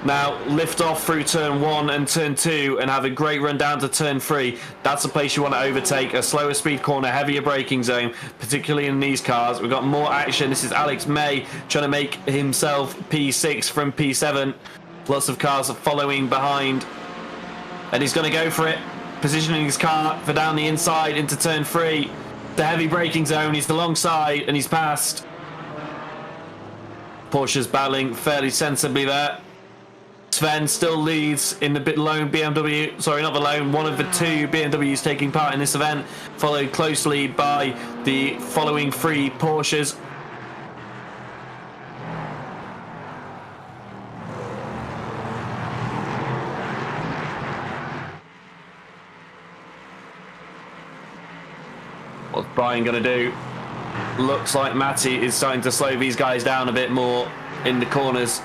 Now lift off through turn 1 and turn 2 and have a great run down to turn 3. That's the place you want to overtake. A slower speed corner, heavier braking zone, particularly in these cars. We've got more action. This is Alex May trying to make himself P6 from P7. Lots of cars following behind. And he's going to go for it. Positioning his car for down the inside into turn 3. The heavy braking zone, he's alongside and he's passed. Porsche's battling fairly sensibly there. Sven still leads in the lone BMW, sorry, not the lone, one of the 2 BMWs taking part in this event, followed closely by the following 3 Porsches. What's Brian going to do? Looks like Matty is starting to slow these guys down a bit more in the corners.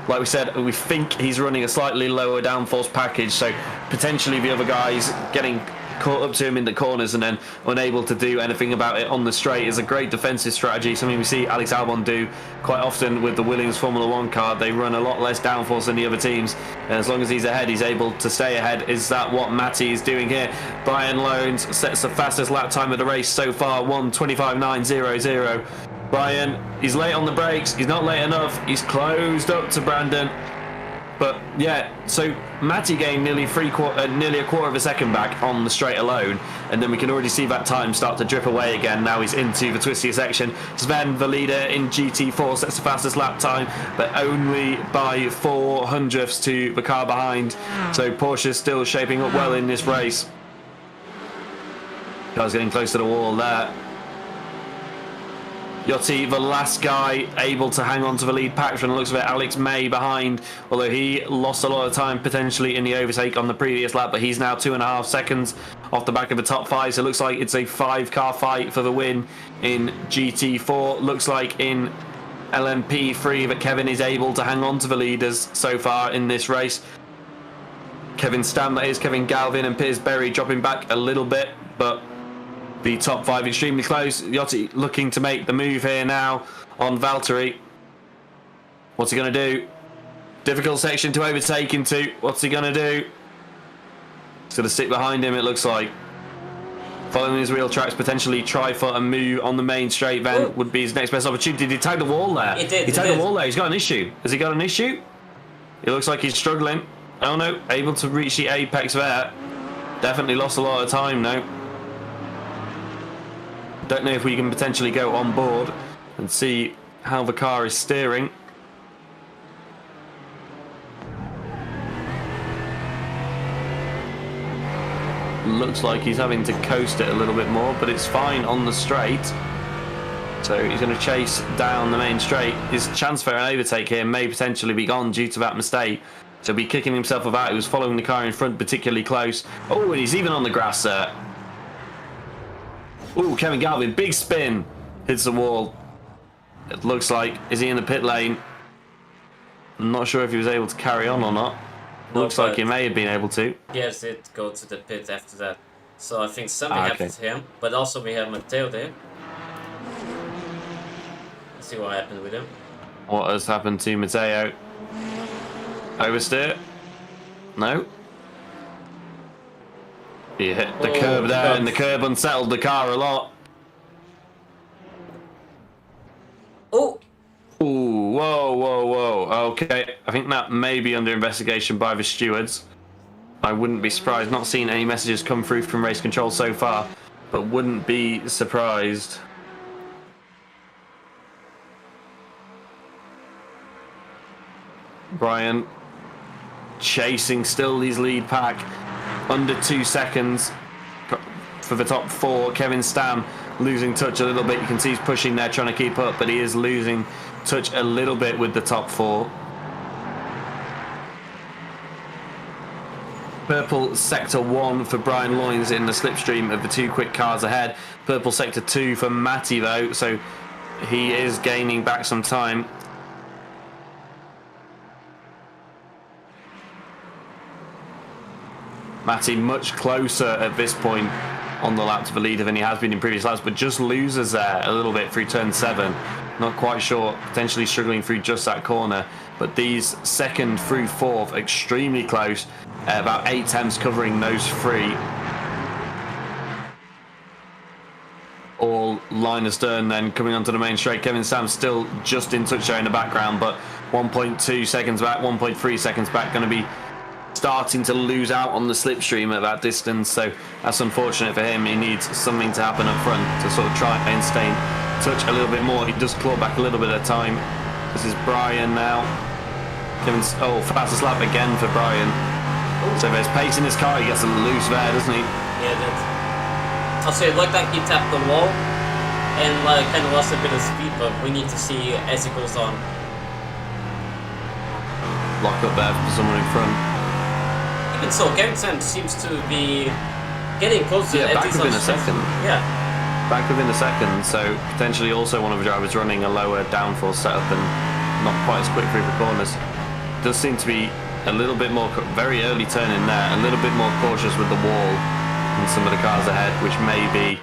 Like we said, we think he's running a slightly lower downforce package, so potentially the other guys getting caught up to him in the corners and then unable to do anything about it on the straight is a great defensive strategy, something we see Alex Albon do quite often with the Williams Formula 1 car. They run a lot less downforce than the other teams, and as long as he's ahead, he's able to stay ahead. Is that what Matty is doing here? Brian Loans sets the fastest lap time of the race so far, 1:25.900. Brian, he's late on the brakes, he's not late enough, he's closed up to Brandon. But yeah, so Matty gained nearly a quarter of a second back on the straight alone, and then we can already see that time start to drip away again. Now he's into the twistier section. Sven, the leader in GT4, sets the fastest lap time, but only by 0.04 to the car behind. So Porsche's still shaping up well in this race. Car's getting close to the wall there. Yachty, the last guy able to hang on to the lead pack from the looks of it. Alex May behind, although he lost a lot of time potentially in the overtake on the previous lap, but he's now 2.5 seconds off the back of the top 5, so it looks like it's a 5-car fight for the win in GT4. Looks like in LMP3 that Kevin is able to hang on to the leaders so far in this race. Kevin Stam, that is, Kevin Galvin and Piers Berry dropping back a little bit, but the top 5 extremely close. Yachty looking to make the move here now on Valtteri. What's he going to do? Difficult section to overtake into. What's he going to do? He's going to stick behind him, it looks like. Following his wheel tracks, potentially try for a move on the main straight then would be his next best opportunity. Did he tag the wall there? He did. He tagged the wall there. He's got an issue. Has he got an issue? It looks like he's struggling. Oh no, able to reach the apex there. Definitely lost a lot of time now. Don't know if we can potentially go on board and see how the car is steering. Looks like he's having to coast it a little bit more, but it's fine on the straight. So he's going to chase down the main straight. His chance for an overtake here may potentially be gone due to that mistake. So he'll be kicking himself about. He was following the car in front particularly close. Oh, and he's even on the grass there. Oh, Kevin Galvin, big spin. Hits the wall. It looks like, is he in the pit lane? I'm not sure if he was able to carry on or not. Looks like he may have been able to. Yes, did go to the pit after that. So I think something happened to him. But also we have Matteo there. Let's see what happened with him. What has happened to Matteo? Oversteer? No? He hit the curb there, and the curb unsettled the car a lot. Oh! Ooh, whoa, whoa, whoa. Okay, I think that may be under investigation by the stewards. I wouldn't be surprised. Not seen any messages come through from race control so far, but wouldn't be surprised. Brian chasing still his lead pack. Under 2 seconds for the top four. Kevin Stam losing touch a little bit. You can see he's pushing there, trying to keep up, but he is losing touch a little bit with the top four. Purple Sector 1 for Brian Loynes in the slipstream of the two quick cars ahead. Purple Sector 2 for Matty though, so he is gaining back some time. Matty much closer at this point on the lap to the leader than he has been in previous laps, but just loses there a little bit through turn 7. Not quite sure, potentially struggling through just that corner. But these second through fourth, extremely close. About 8 tenths covering those three. All line astern then coming onto the main straight. Kevin Stam still just in touch there in the background, but 1.2 seconds back, 1.3 seconds back, going to be starting to lose out on the slipstream at that distance, so that's unfortunate for him. He needs something to happen up front to sort of try and stay in touch a little bit more. He does claw back a little bit of time. This is Brian now. Fastest lap again for Brian. So there's pace in his car. He gets a loose there, doesn't he? Yeah, that's... I'll say it looked like he tapped the wall and kind of lost a bit of speed, but we need to see as it goes on. Lock up there for someone in front. Even so, Kevin Stam seems to be getting closer. Yeah, back within a second. Yeah. Back within a second, so potentially also one of the drivers running a lower downforce setup and not quite as quick through the corners. Does seem to be a little bit more, very early turn in there, a little bit more cautious with the wall than some of the cars ahead, which may be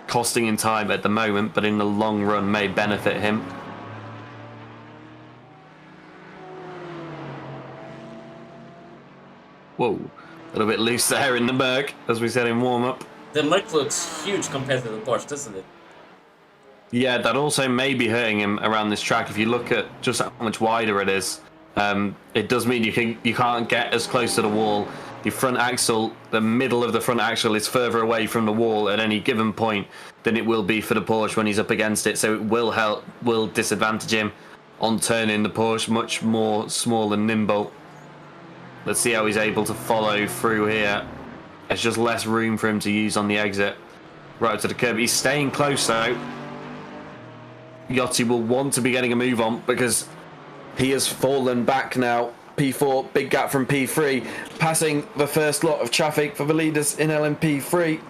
costing him time at the moment, but in the long run may benefit him. Whoa, a little bit loose there in the Merc, as we said in warm-up. The Merc looks huge compared to the Porsche, doesn't it? Yeah, that also may be hurting him around this track. If you look at just how much wider it is, it does mean you can't get as close to the wall. The front axle, the middle of the front axle is further away from the wall at any given point than it will be for the Porsche when he's up against it. So it will disadvantage him on turning. The Porsche much more small and nimble. Let's see how he's able to follow through here. There's just less room for him to use on the exit. Right up to the curb. He's staying close though. Yachty will want to be getting a move on because he has fallen back now. P4, big gap from P3. Passing the first lot of traffic for the leaders in LMP3.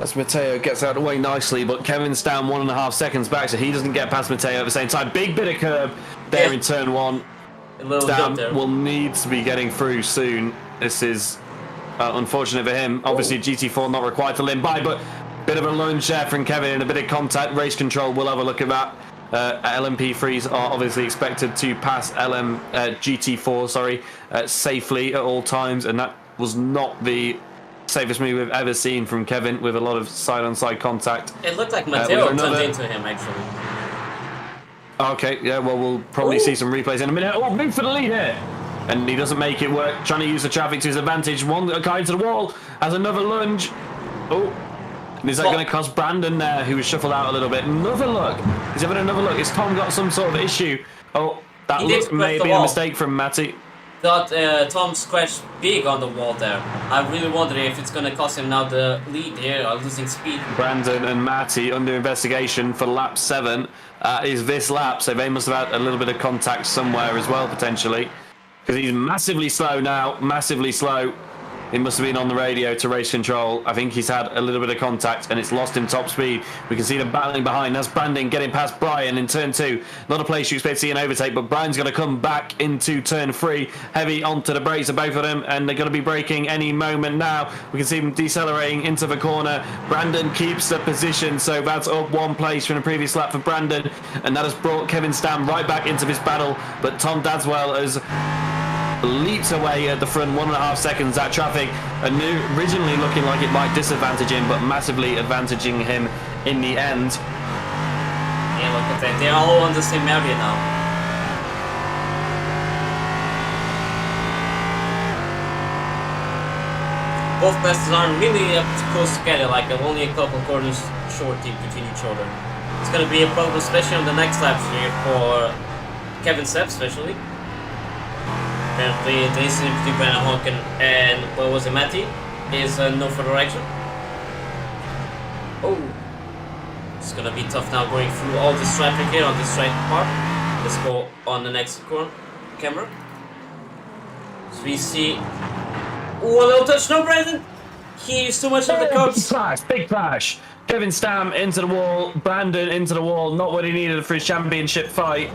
As Matteo gets out of the way nicely, but Kevin's down 1.5 seconds back, so he doesn't get past Matteo at the same time. Big bit of curb there in turn 1. Stam will need to be getting through soon. This is unfortunate for him. Obviously, GT4 not required to limp by, but Bit of a lunge there from Kevin and a bit of contact. Race control, we'll have a look at that. LMP3s are obviously expected to pass GT4 safely at all times, and that was not the safest move we've ever seen from Kevin, with a lot of side-on-side contact. It looked like Matteo turned into him, actually. Okay, yeah, well, we'll probably see some replays in a minute. Oh, move for the lead here! And he doesn't make it work, trying to use the traffic to his advantage. One guy into the wall, has another lunge. Oh, and is that going to cost Brandon there, who was shuffled out a little bit? Another look. He's having another look. Has Tom got some sort of issue? Oh, that look may have been a mistake from Matty. Got Tom scratched big on the wall there. I really wonder if it's going to cost him now the lead here, or losing speed. Brandon and Matty under investigation for lap 7. Is this lap, so they must have had a little bit of contact somewhere as well, potentially. Because he's massively slow now, massively slow. He must have been on the radio to race control. I think he's had a little bit of contact and it's lost him top speed. We can see them battling behind. That's Brandon getting past Brian in turn 2. Not a place you expect to see an overtake, but Brian's going to come back into turn 3. Heavy onto the brakes of both of them, and they're going to be braking any moment now. We can see them decelerating into the corner. Brandon keeps the position, so that's up 1 place from the previous lap for Brandon, and that has brought Kevin Stam right back into this battle. But Tom Dadswell has leaps away at the front, 1.5 seconds. That traffic originally looking like it might disadvantage him, but massively advantaging him in the end. Yeah, look at that. They're all on the same area now. Both classes aren't really up close together, like only a couple corners short between each other. It's going to be a problem, especially on the next laps here for Kevin Sepp, especially. Apparently, the incident between Brandon Honken and, what was it, Matty, is no further action. Oh, it's gonna be tough now going through all this traffic here on this right part. Let's go on the next camera. So we see, oh, a little touch, no, Brandon. He used too much of the curbs. Big flash. Kevin Stam into the wall, Brandon into the wall, not what he needed for his championship fight.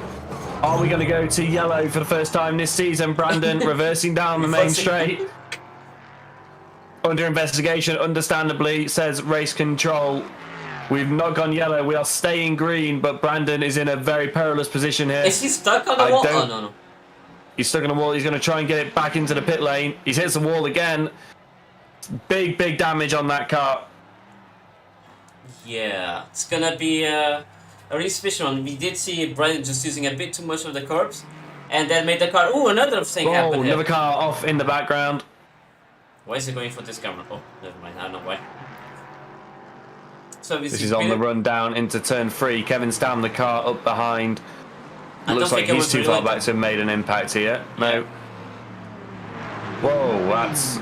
Are we going to go to yellow for the first time this season? Brandon reversing down the main straight. Under investigation, understandably, says race control. We've not gone yellow, we are staying green, but Brandon is in a very perilous position here. Is he stuck on the wall? Oh, no. He's stuck on the wall, he's going to try and get it back into the pit lane. He hits the wall again. Big damage on that car. Yeah, it's going to be a really special one. We did see Brandon just using a bit too much of the curbs, and that made the car. Oh, another thing happened. Another car off in the background. Why is he going for this camera? Oh, never mind. I don't know why. So this is on the run down into turn 3. Kevin Stam, the car up behind. Looks like he's too far back to have made an impact here. No. Whoa, that's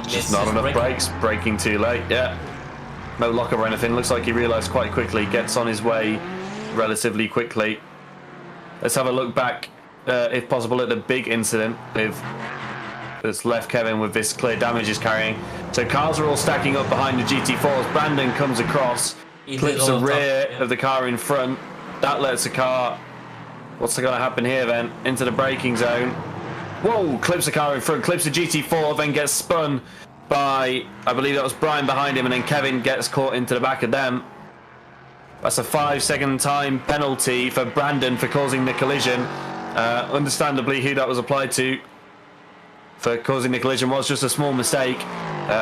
just not enough brakes. Braking too late. Yeah. No lockup or anything. Looks like he realised quite quickly. Gets on his way relatively quickly. Let's have a look back, if possible, at the big incident that's left Kevin with this clear damage he's carrying. So cars are all stacking up behind the GT4s. Brandon comes across, clips the rear of the car in front. That lets the car... What's going to happen here then? Into the braking zone. Whoa! Clips the car in front, clips the GT4, then gets spun by, I believe that was Brian behind him, and then Kevin gets caught into the back of them. That's a 5-second time penalty for Brandon for causing the collision. Understandably, who that was applied to for causing the collision was just a small mistake.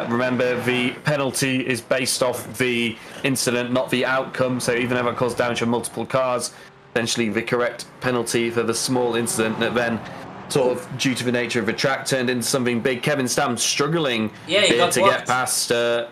Remember, the penalty is based off the incident, not the outcome. So even if it caused damage to multiple cars, essentially the correct penalty for the small incident that then, sort of due to the nature of the track, turned into something big. Kevin Stam struggling here to get past the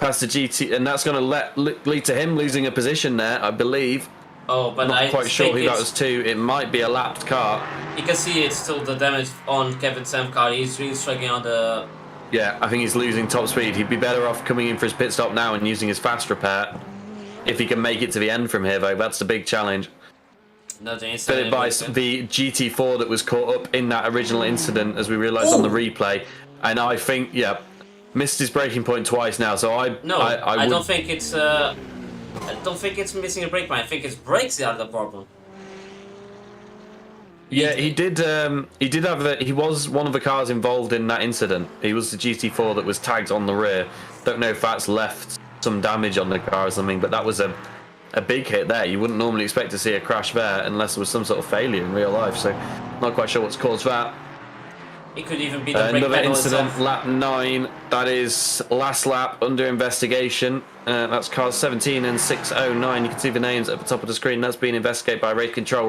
GT, and that's going to lead to him losing a position there, I believe. Oh, but not quite sure who that was to. It might be a lapped car. You can see it's still the damage on Kevin Stam's car. He's really struggling on the... Yeah, I think he's losing top speed. He'd be better off coming in for his pit stop now and using his fast repair. If he can make it to the end from here, though, that's the big challenge. But by the GT4 that was caught up in that original incident, as we realised on the replay, and I think, yeah, missed his braking point twice now. So I don't think it's I don't think it's missing a brake line. I think it's brakes that are the problem. Yeah, he did. He did have the. He was one of the cars involved in that incident. He was the GT4 that was tagged on the rear. Don't know if that's left some damage on the car or something, but that was a big hit there. You wouldn't normally expect to see a crash there unless there was some sort of failure in real life. So, not quite sure what's caused that. It could even be the brake Another pedal incident, itself. lap 9. That is last lap under investigation. That's cars 17 and 609. You can see the names at the top of the screen. That's being investigated by Race Control.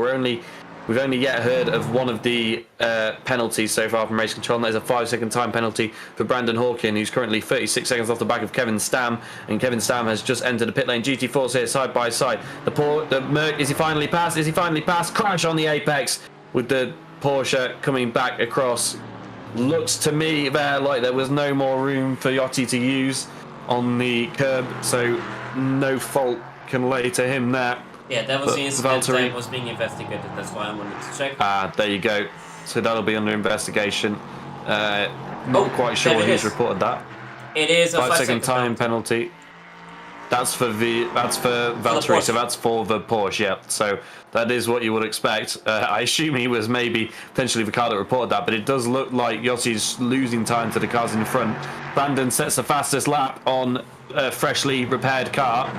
We've only yet heard of one of the penalties so far from Race Control, and that is a 5-second time penalty for Brandon Hawkin, who's currently 36 seconds off the back of Kevin Stam, and Kevin Stam has just entered the pit lane. GT4's here side by side. The Merc, is he finally passed? Is he finally passed? Crash on the apex with the Porsche coming back across. Looks to me there like there was no more room for Yachty to use on the curb, so no fault can lay to him there. Yeah, that was the incident Valtteri that was being investigated. That's why I wanted to check. There you go. So that'll be under investigation. Not quite sure who's reported that. It is a 5-second time penalty. That's for Valtteri, so that's for the Porsche, yeah. So that is what you would expect. I assume he was maybe potentially the car that reported that, but it does look like Yossi's losing time to the cars in front. Brandon sets the fastest lap on a freshly repaired car,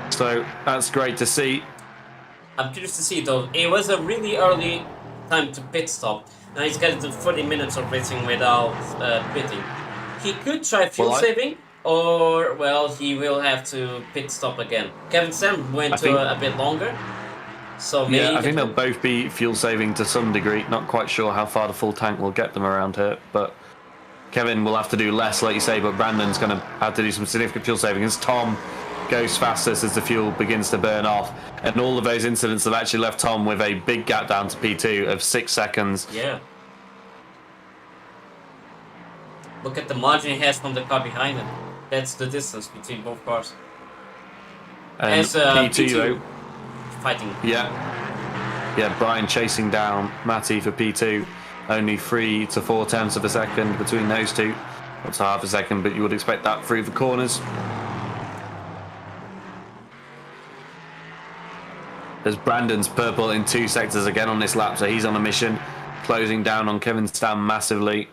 so that's great to see. I'm curious to see though. It was a really early time to pit stop. Now he's got to 40 minutes of racing without pitting. He could try fuel saving, or well, he will have to pit stop again. Kevin Sam went a bit longer, so maybe yeah, I think they'll both be fuel saving to some degree. Not quite sure how far the full tank will get them around here, but Kevin will have to do less, like you say. But Brandon's going to have to do some significant fuel saving as Tom goes fastest as the fuel begins to burn off, and all of those incidents have actually left Tom with a big gap down to P2 of 6 seconds. Yeah. Look at the margin he has from the car behind him. That's the distance between both cars. And P2 though, fighting. Yeah, Brian chasing down Matty for P2. Only 3 to 4 tenths of a second between those two. That's half a second, but you would expect that through the corners. There's Brandon's purple in 2 sectors again on this lap, so he's on a mission, closing down on Kevin Stam massively.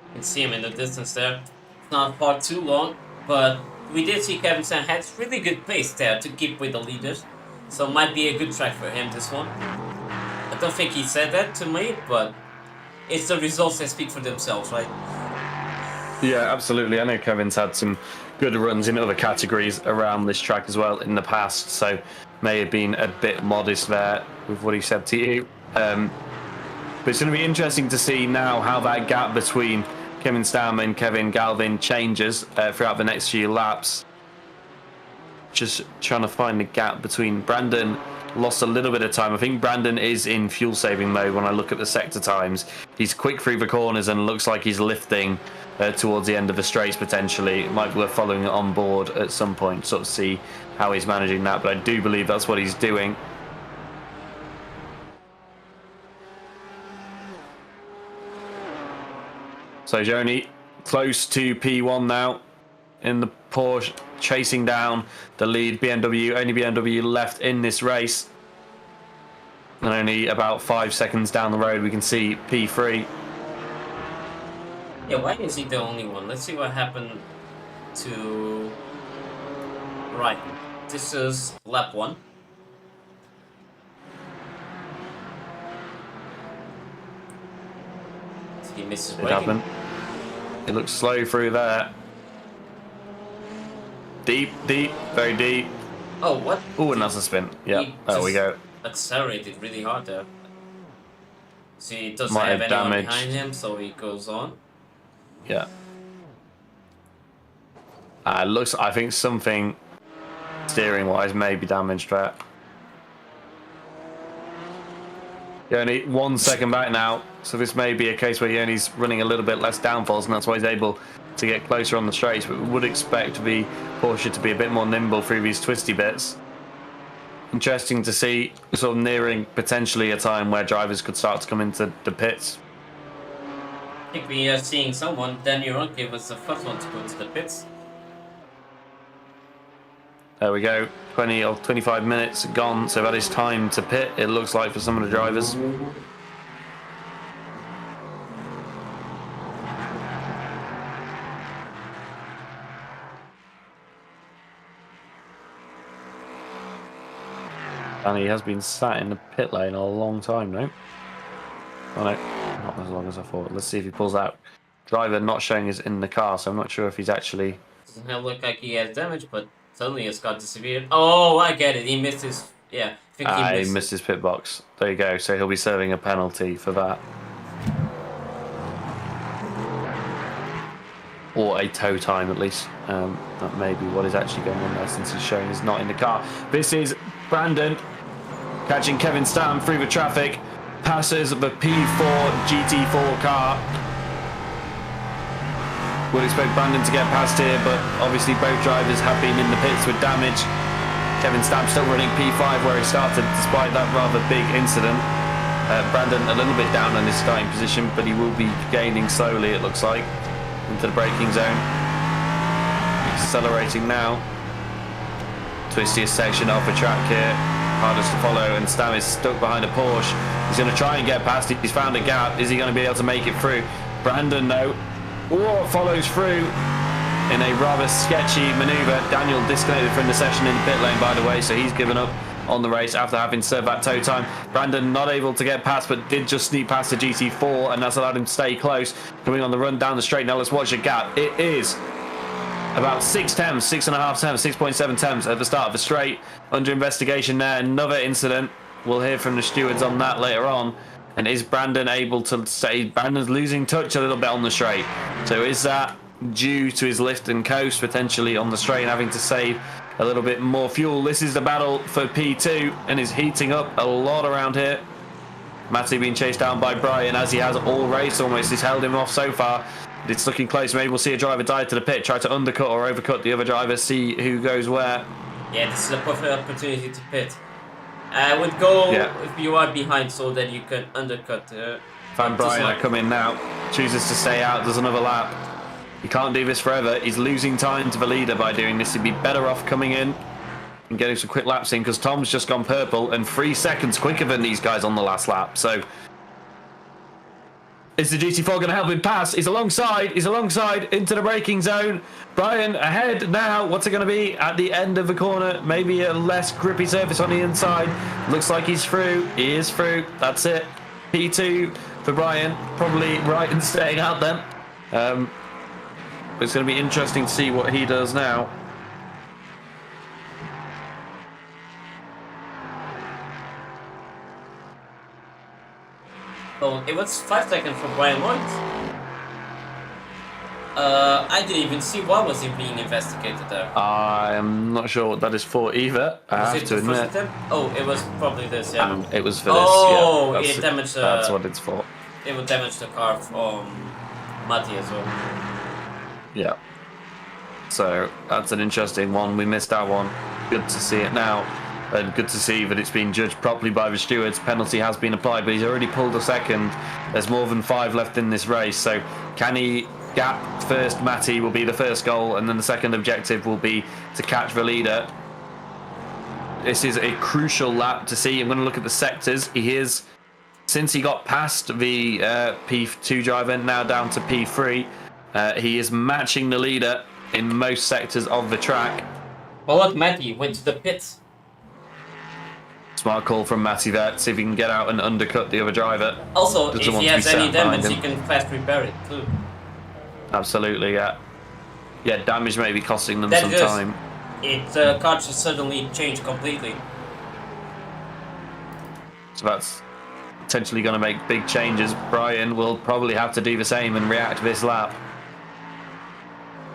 You can see him in the distance there. It's not far too long, but we did see Kevin Stam had really good pace there to keep with the leaders, so might be a good track for him, this one. I don't think he said that to me, but it's the results that speak for themselves, right? Yeah, absolutely. I know Kevin's had some good runs in other categories around this track as well in the past, so may have been a bit modest there with what he said to you. But it's going to be interesting to see now how that gap between Kevin Stam and Kevin Galvin changes throughout the next few laps. Just trying to find the gap between Brandon. Lost a little bit of time. I think Brandon is in fuel saving mode when I look at the sector times. He's quick through the corners and looks like he's lifting towards the end of the straights potentially. It might be worth following it on board at some point, sort of see how he's managing that, but I do believe that's what he's doing. So Joni close to P1 now in the Porsche, chasing down the lead BMW. Only BMW left in this race. And only about 5 seconds down the road we can see P3. Yeah, why is he the only one? Let's see what happened to... Right, this is lap 1. He misses braking. It looks slow through there. Deep, very deep. Oh, what? Oh, and that's a spin. Yeah, there we go. Accelerated really hard there. See, he doesn't Might have have anyone damage. behind him, so he goes on. Yeah. Looks, I think something steering-wise may be damaged there. You're only 1 second back now, so this may be a case where Yoni's running a little bit less downforce, and that's why he's able to get closer on the straights. But we would expect the Porsche to be a bit more nimble through these twisty bits. interesting to see, sort of nearing potentially a time where drivers could start to come into the pits. I think we are seeing someone. Daniel Ronke was the first one to go to the pits. There we go. 20 or 25 minutes gone, so that is time to pit, it looks like, for some of the drivers. And he has been sat in the pit lane a long time now. Oh no, not as long as I thought. Let's see if he pulls out. Driver not showing is in the car, so I'm not sure if he's actually... Doesn't look like he has damage, but suddenly his car disappeared. Oh, I get it. He missed his... Yeah, I think he missed his pit box. There you go, so he'll be serving a penalty for that. Or a tow time, at least. That may be what is actually going on there, since he's showing he's not in the car. This is Brandon catching Kevin Stam through the traffic. Passes the P4 GT4 car. Would expect Brandon to get past here, but obviously both drivers have been in the pits with damage. Kevin Stam still running P5 where he started, despite that rather big incident. Brandon a little bit down on his starting position, but he will be gaining slowly, it looks like, into the braking zone. Accelerating now. Twistiest section of the track here. Hardest to follow, and Stam is stuck behind a Porsche. He's going to try and get past it. He's found a gap. Is he going to be able to make it through? Brandon, no. Follows through in a rather sketchy manoeuvre. Daniel disconnected from the session in the pit lane, by the way, so he's given up on the race after having served that tow time. Brandon not able to get past, but did just sneak past the GT4, and that's allowed him to stay close. Coming on the run down the straight. Now let's watch the gap. It is about 6 temps, 6.5 temps, 6.7 temps at the start of the straight. Under investigation there. Another incident. We'll hear from the stewards on that later on. And is Brandon able to say Brandon's losing touch a little bit on the straight? So is that due to his lift and coast potentially on the straight and having to save a little bit more fuel? This is the battle for P2 and is heating up a lot around here. Matty being chased down by Brian as he has all race almost. He's held him off so far. It's looking close. Maybe we'll see a driver dive to the pit, try to undercut or overcut the other driver, see who goes where. Yeah, this is a perfect opportunity to pit. I would go if you are behind so that you can undercut. Van Brian come in now. Chooses to stay out. There's another lap. He can't do this forever. He's losing time to the leader by doing this. He'd be better off coming in and getting some quick laps in, because Tom's just gone purple and 3 seconds quicker than these guys on the last lap. So is the GT4 going to help him pass? He's alongside into the braking zone. Brian ahead now. What's it going to be at the end of the corner? Maybe a less grippy surface on the inside. Looks like he's through. He is through. That's it. P2 for Brian. Probably right in staying out then. But it's going to be interesting to see what he does now. Oh, it was 5 seconds for Brian Lloyd. I didn't even see why was he being investigated there. I'm not sure what that is for either. I have to admit. Oh, it was probably this, yeah. It was for this. Oh, yeah, it damaged. That's what it's for. It would damage the car from Matty as well. Yeah. So that's an interesting one. We missed that one. Good to see it now. And good to see that it's been judged properly by the stewards. Penalty has been applied, but he's already pulled a second. There's more than 5 left in this race. So can he gap first? Matty will be the first goal, and then the second objective will be to catch the leader. This is a crucial lap to see. I'm going to look at the sectors. He is, since he got past the P2 driver, now down to P3. He is matching the leader in most sectors of the track. Well, look, Matty went to the pits. Smart call from Matty there, see if he can get out and undercut the other driver. Also, if he has any damage, he can fast repair it too. Absolutely, yeah. Yeah, damage may be costing them some time. The car just suddenly changed completely. So that's potentially going to make big changes. Brian will probably have to do the same and react this lap.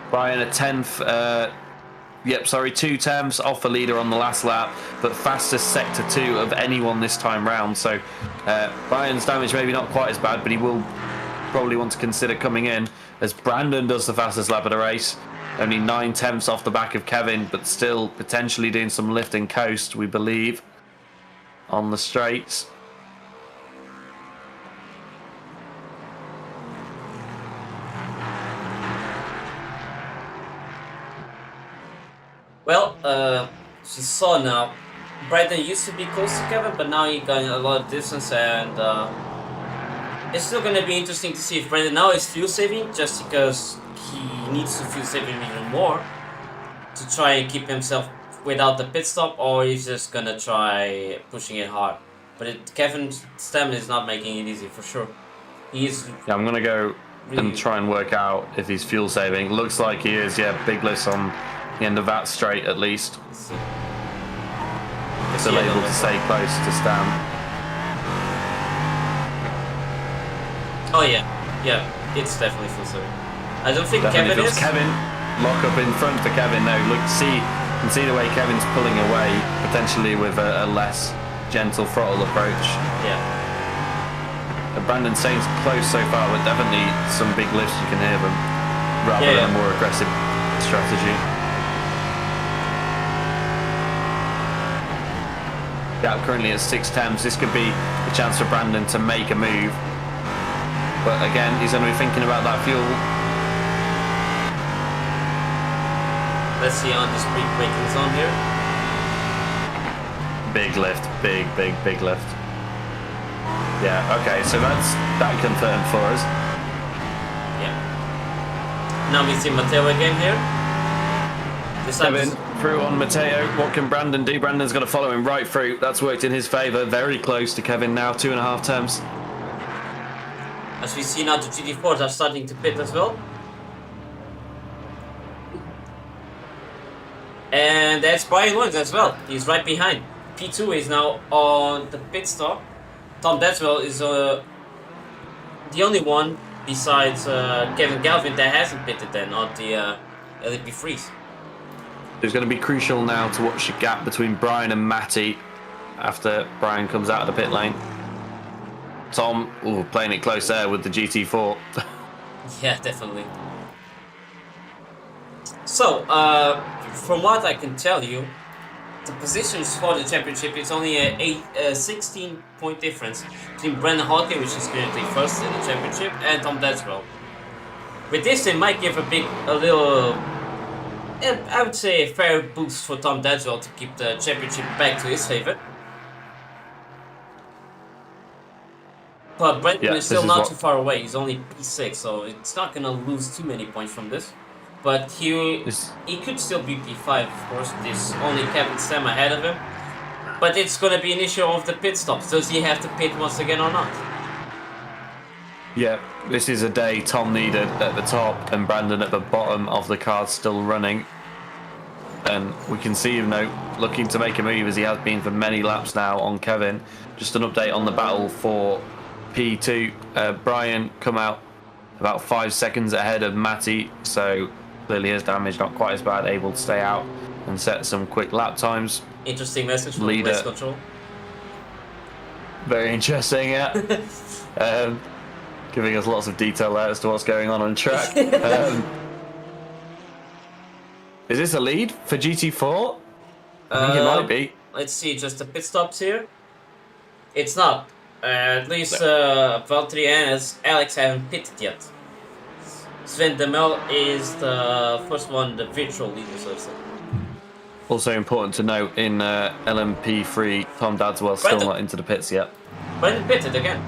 Brian a 10th, 2 temps off the leader on the last lap, but fastest sector 2 of anyone this time round. So Brian's damage maybe not quite as bad, but he will probably want to consider coming in as Brandon does the fastest lap of the race. Only 9 tenths off the back of Kevin, but still potentially doing some lift and coast, we believe, on the straights. Well, she saw now. Brandon used to be close to Kevin, but now he's got a lot of distance, and it's still going to be interesting to see if Brandon now is fuel saving, just because he needs to fuel save even more to try and keep himself without the pit stop, or he's just going to try pushing it hard. But Kevin's stamina is not making it easy for sure. He's Yeah, I'm going to go and try and work out if he's fuel saving. Looks like he is, yeah, big lifts on the end of that straight at least. Still able to stay close to Stam. Oh yeah, it's definitely full saving. I don't think Definitely Kevin is. Kevin, lock up in front for Kevin though. Look, see the way Kevin's pulling away, potentially with a less gentle throttle approach. Yeah. Brandon Saints close so far, but definitely some big lifts, you can hear them, rather than a more aggressive strategy. Gap currently at 6 tenths. This could be a chance for Brandon to make a move. But again, he's going to be thinking about that fuel. Let's see on this braking zone here. Big lift, big lift. Yeah, okay, so that confirmed for us. Yeah. Now we see Matteo again here. This time Kevin through on Matteo. What can Brandon do? Brandon's going to follow him right through. That's worked in his favour. Very close to Kevin now, 2.5 tenths. As we see now, the GT4s are starting to pit as well. And that's Brian Williams as well. He's right behind. P2 is now on the pit stop. Tom Dadswell is the only one besides Kevin Galvin that hasn't pitted then on the LP3s. It's going to be crucial now to watch the gap between Brian and Matty after Brian comes out of the pit lane. Tom, playing it close there with the GT4. Yeah, definitely. So, from what I can tell you, the positions for the championship, it's only a 16-point difference between Brandon Hawkey, which is currently first in the championship, and Tom Dadswell. With this, they might give a little, I would say, a fair boost for Tom Dadswell to keep the championship back to his favor. But Brandon is still not too far away. He's only P6, so it's not going to lose too many points from this. But he could still be P5, of course. There's only Captain Sam ahead of him. But it's going to be an issue of the pit stops. Does he have to pit once again or not? Yeah, this is a day Tom needed at the top and Brandon at the bottom of the car still running. And we can see him now looking to make a move as he has been for many laps now on Kevin. Just an update on the battle for P2. Brian come out about 5 seconds ahead of Matty, so clearly his damage not quite as bad, able to stay out and set some quick lap times. Interesting message from Leader. Race Control. Very interesting, yeah. Giving us lots of detail there as to what's going on track. Is this a lead for GT4? I think it might be. Let's see, just the pit stops here. It's not. At least Valtteri and Alex haven't pitted yet. Sven Demel is the first one, the virtual leader, so to say. Also important to note, in LMP3, Tom Dadswell still not into the pits yet. Brandon pitted again.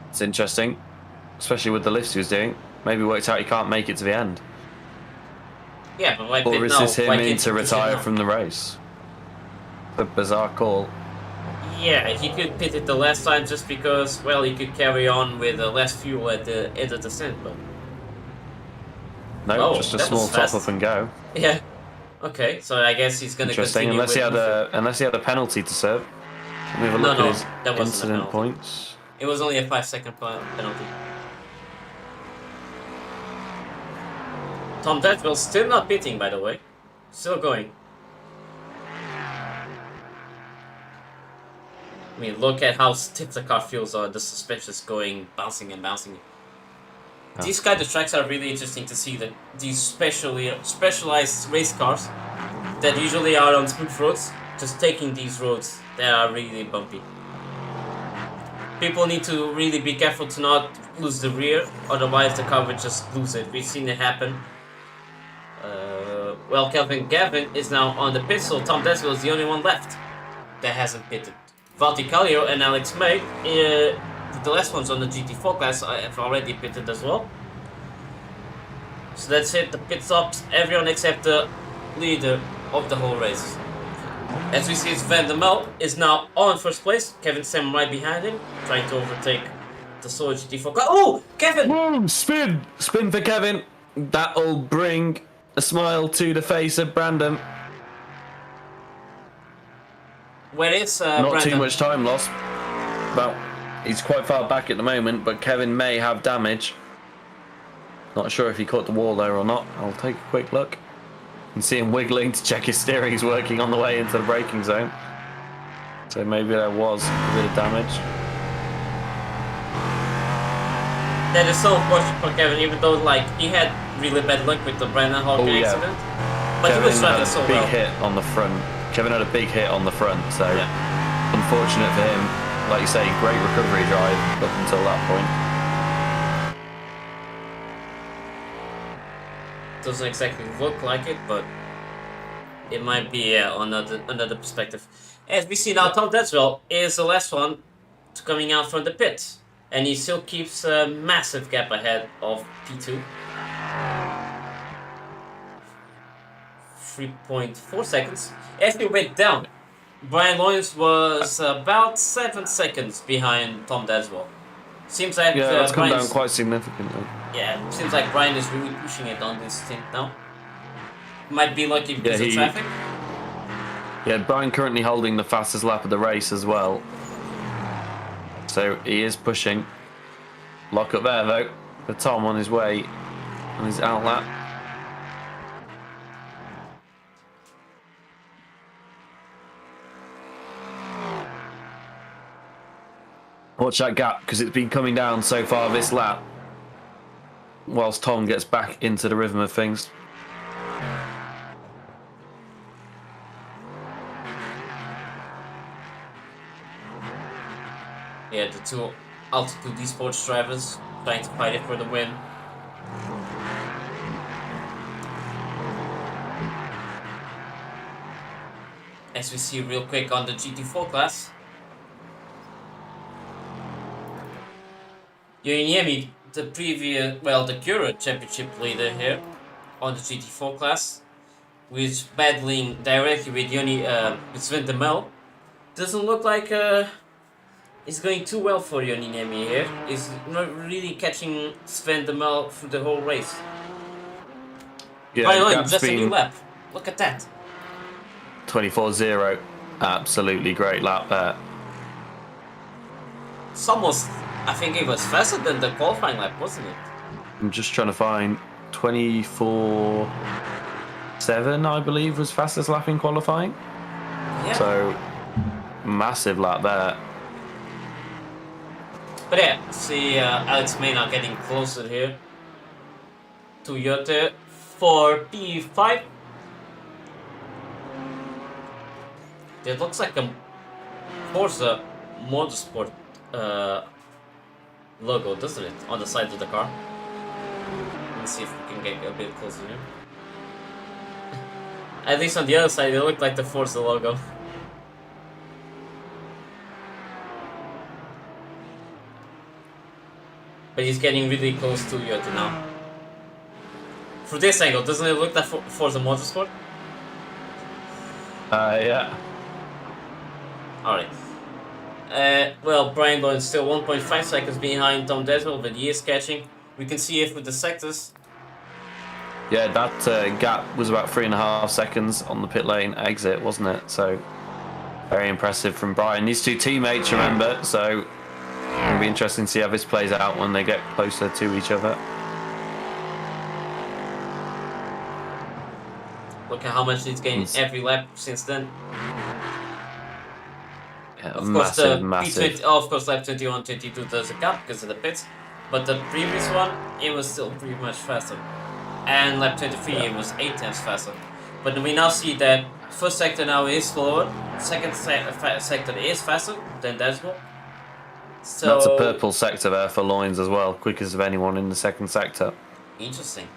It's interesting, especially with the lifts he was doing. Maybe worked out he can't make it to the end. Yeah, but why pit now? Or is this him in to retire from the race? A bizarre call. Yeah, he could pit it the last time just because, well, he could carry on with less fuel at the end of the descent, but... No, just a small top up and go. Yeah. Okay, so I guess he's gonna continue unless he had a penalty to serve. Let me have a look at his incident points. It was only a 5-second penalty. Tom Dadswell's still not pitting, by the way. Still going. I mean, look at how stiff the car feels on the suspension's going, bouncing and bouncing. These kind of tracks are really interesting to see. These specialized race cars that usually are on smooth roads, just taking these roads that are really bumpy. People need to really be careful to not lose the rear, otherwise the car would just lose it. We've seen it happen. Well, Kelvin Gavin is now on the pit, so Tom Desville is the only one left that hasn't pitted. Valtti Kallio and Alex May, the last ones on the GT4 class, have already pitted as well. So that's it, the pit stops, everyone except the leader of the whole race. As we see, Sven de Mel is now on first place. Kevin Sam right behind him, trying to overtake the Solo GT4 car. Oh, Kevin! Boom! Spin for Kevin. That'll bring a smile to the face of Brandon. Where is Not Brandon? too much time lost. Well, he's quite far back at the moment, but Kevin may have damage. Not sure if he caught the wall there or not. I'll take a quick look. You can see him wiggling to check his steering's working on the way into the braking zone. So maybe there was a bit of damage. That is so unfortunate for Kevin, even though he had really bad luck with the Brandon Hawken accident. But Kevin he was driving had so a big well. hit on the front. Kevin had a big hit on the front, so unfortunate for him. Like you say, great recovery drive up until that point. Doesn't exactly look like it, but it might be another perspective. As we see now, Tom Desville is the last one coming out from the pit, and he still keeps a massive gap ahead of P2. 3.4 seconds. As we went down, Brian Lawrence was about 7 seconds behind Tom Desville. Seems like that's come Brian's, down quite significantly. yeah, seems like Brian is really pushing it on this stint now. Might be lucky because of traffic. Yeah, Brian currently holding the fastest lap of the race as well. So he is pushing. Lock up there though for Tom on his way on his out lap. Watch that gap because it's been coming down so far this lap whilst Tom gets back into the rhythm of things. Yeah, the two Altitude esports drivers trying to fight it for the win. As we see real quick on the GT4 class, Yoiniemi, the current championship leader here on the GT4 class, who is battling directly with Sven de Mel. Doesn't look like it's going too well for Yoiniemi here. He's not really catching Sven de Mel through the whole race. Yeah, Just a new lap. Look at that. 24-0. Absolutely great lap there. It's almost, I think it was faster than the qualifying lap, wasn't it? I'm just trying to find 24-7, I believe, was fastest lap in qualifying. Yeah. So, massive lap there. But yeah, see Alex May now getting closer here. Toyota for P5. It looks like a Forza Motorsport logo, doesn't it? On the side of the car. Let's see if we can get a bit closer here. At least on the other side, it looked like the Forza logo. But he's getting really close to Toyota now. From this angle, doesn't it look like Forza Motorsport? Yeah. Alright. Well, Brian Bowen still 1.5 seconds behind Tom Desville, but he is catching. We can see it with the sectors. Yeah, that gap was about 3.5 seconds on the pit lane exit, wasn't it? So, very impressive from Brian. These two teammates, remember, so it'll be interesting to see how this plays out when they get closer to each other. Look at how much he's gained every lap since then. Yeah, Of course, the massive. P20, of course, lap 21, 22 doesn't count because of the pits. But the previous one, it was still pretty much faster. And lap 23, it was 8 times faster. But we now see that first sector now is slower, second sector is faster than Desmo. So That's a purple sector there for Loins as well, quickest of anyone in the second sector. interesting.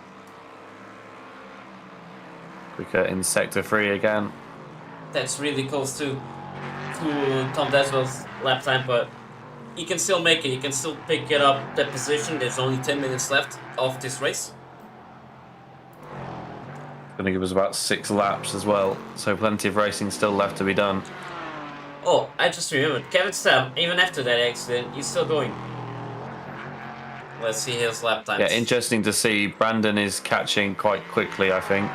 Quicker in sector 3 again. That's really close to Tom Desmo's lap time, but he can still make it. He can still pick it up that position. There's only 10 minutes left of this race. Going to give us about 6 laps as well, so plenty of racing still left to be done. Oh, I just remembered. Kevin Stam, even after that accident, he's still going. Let's see his lap times. Yeah, interesting to see. Brandon is catching quite quickly, I think.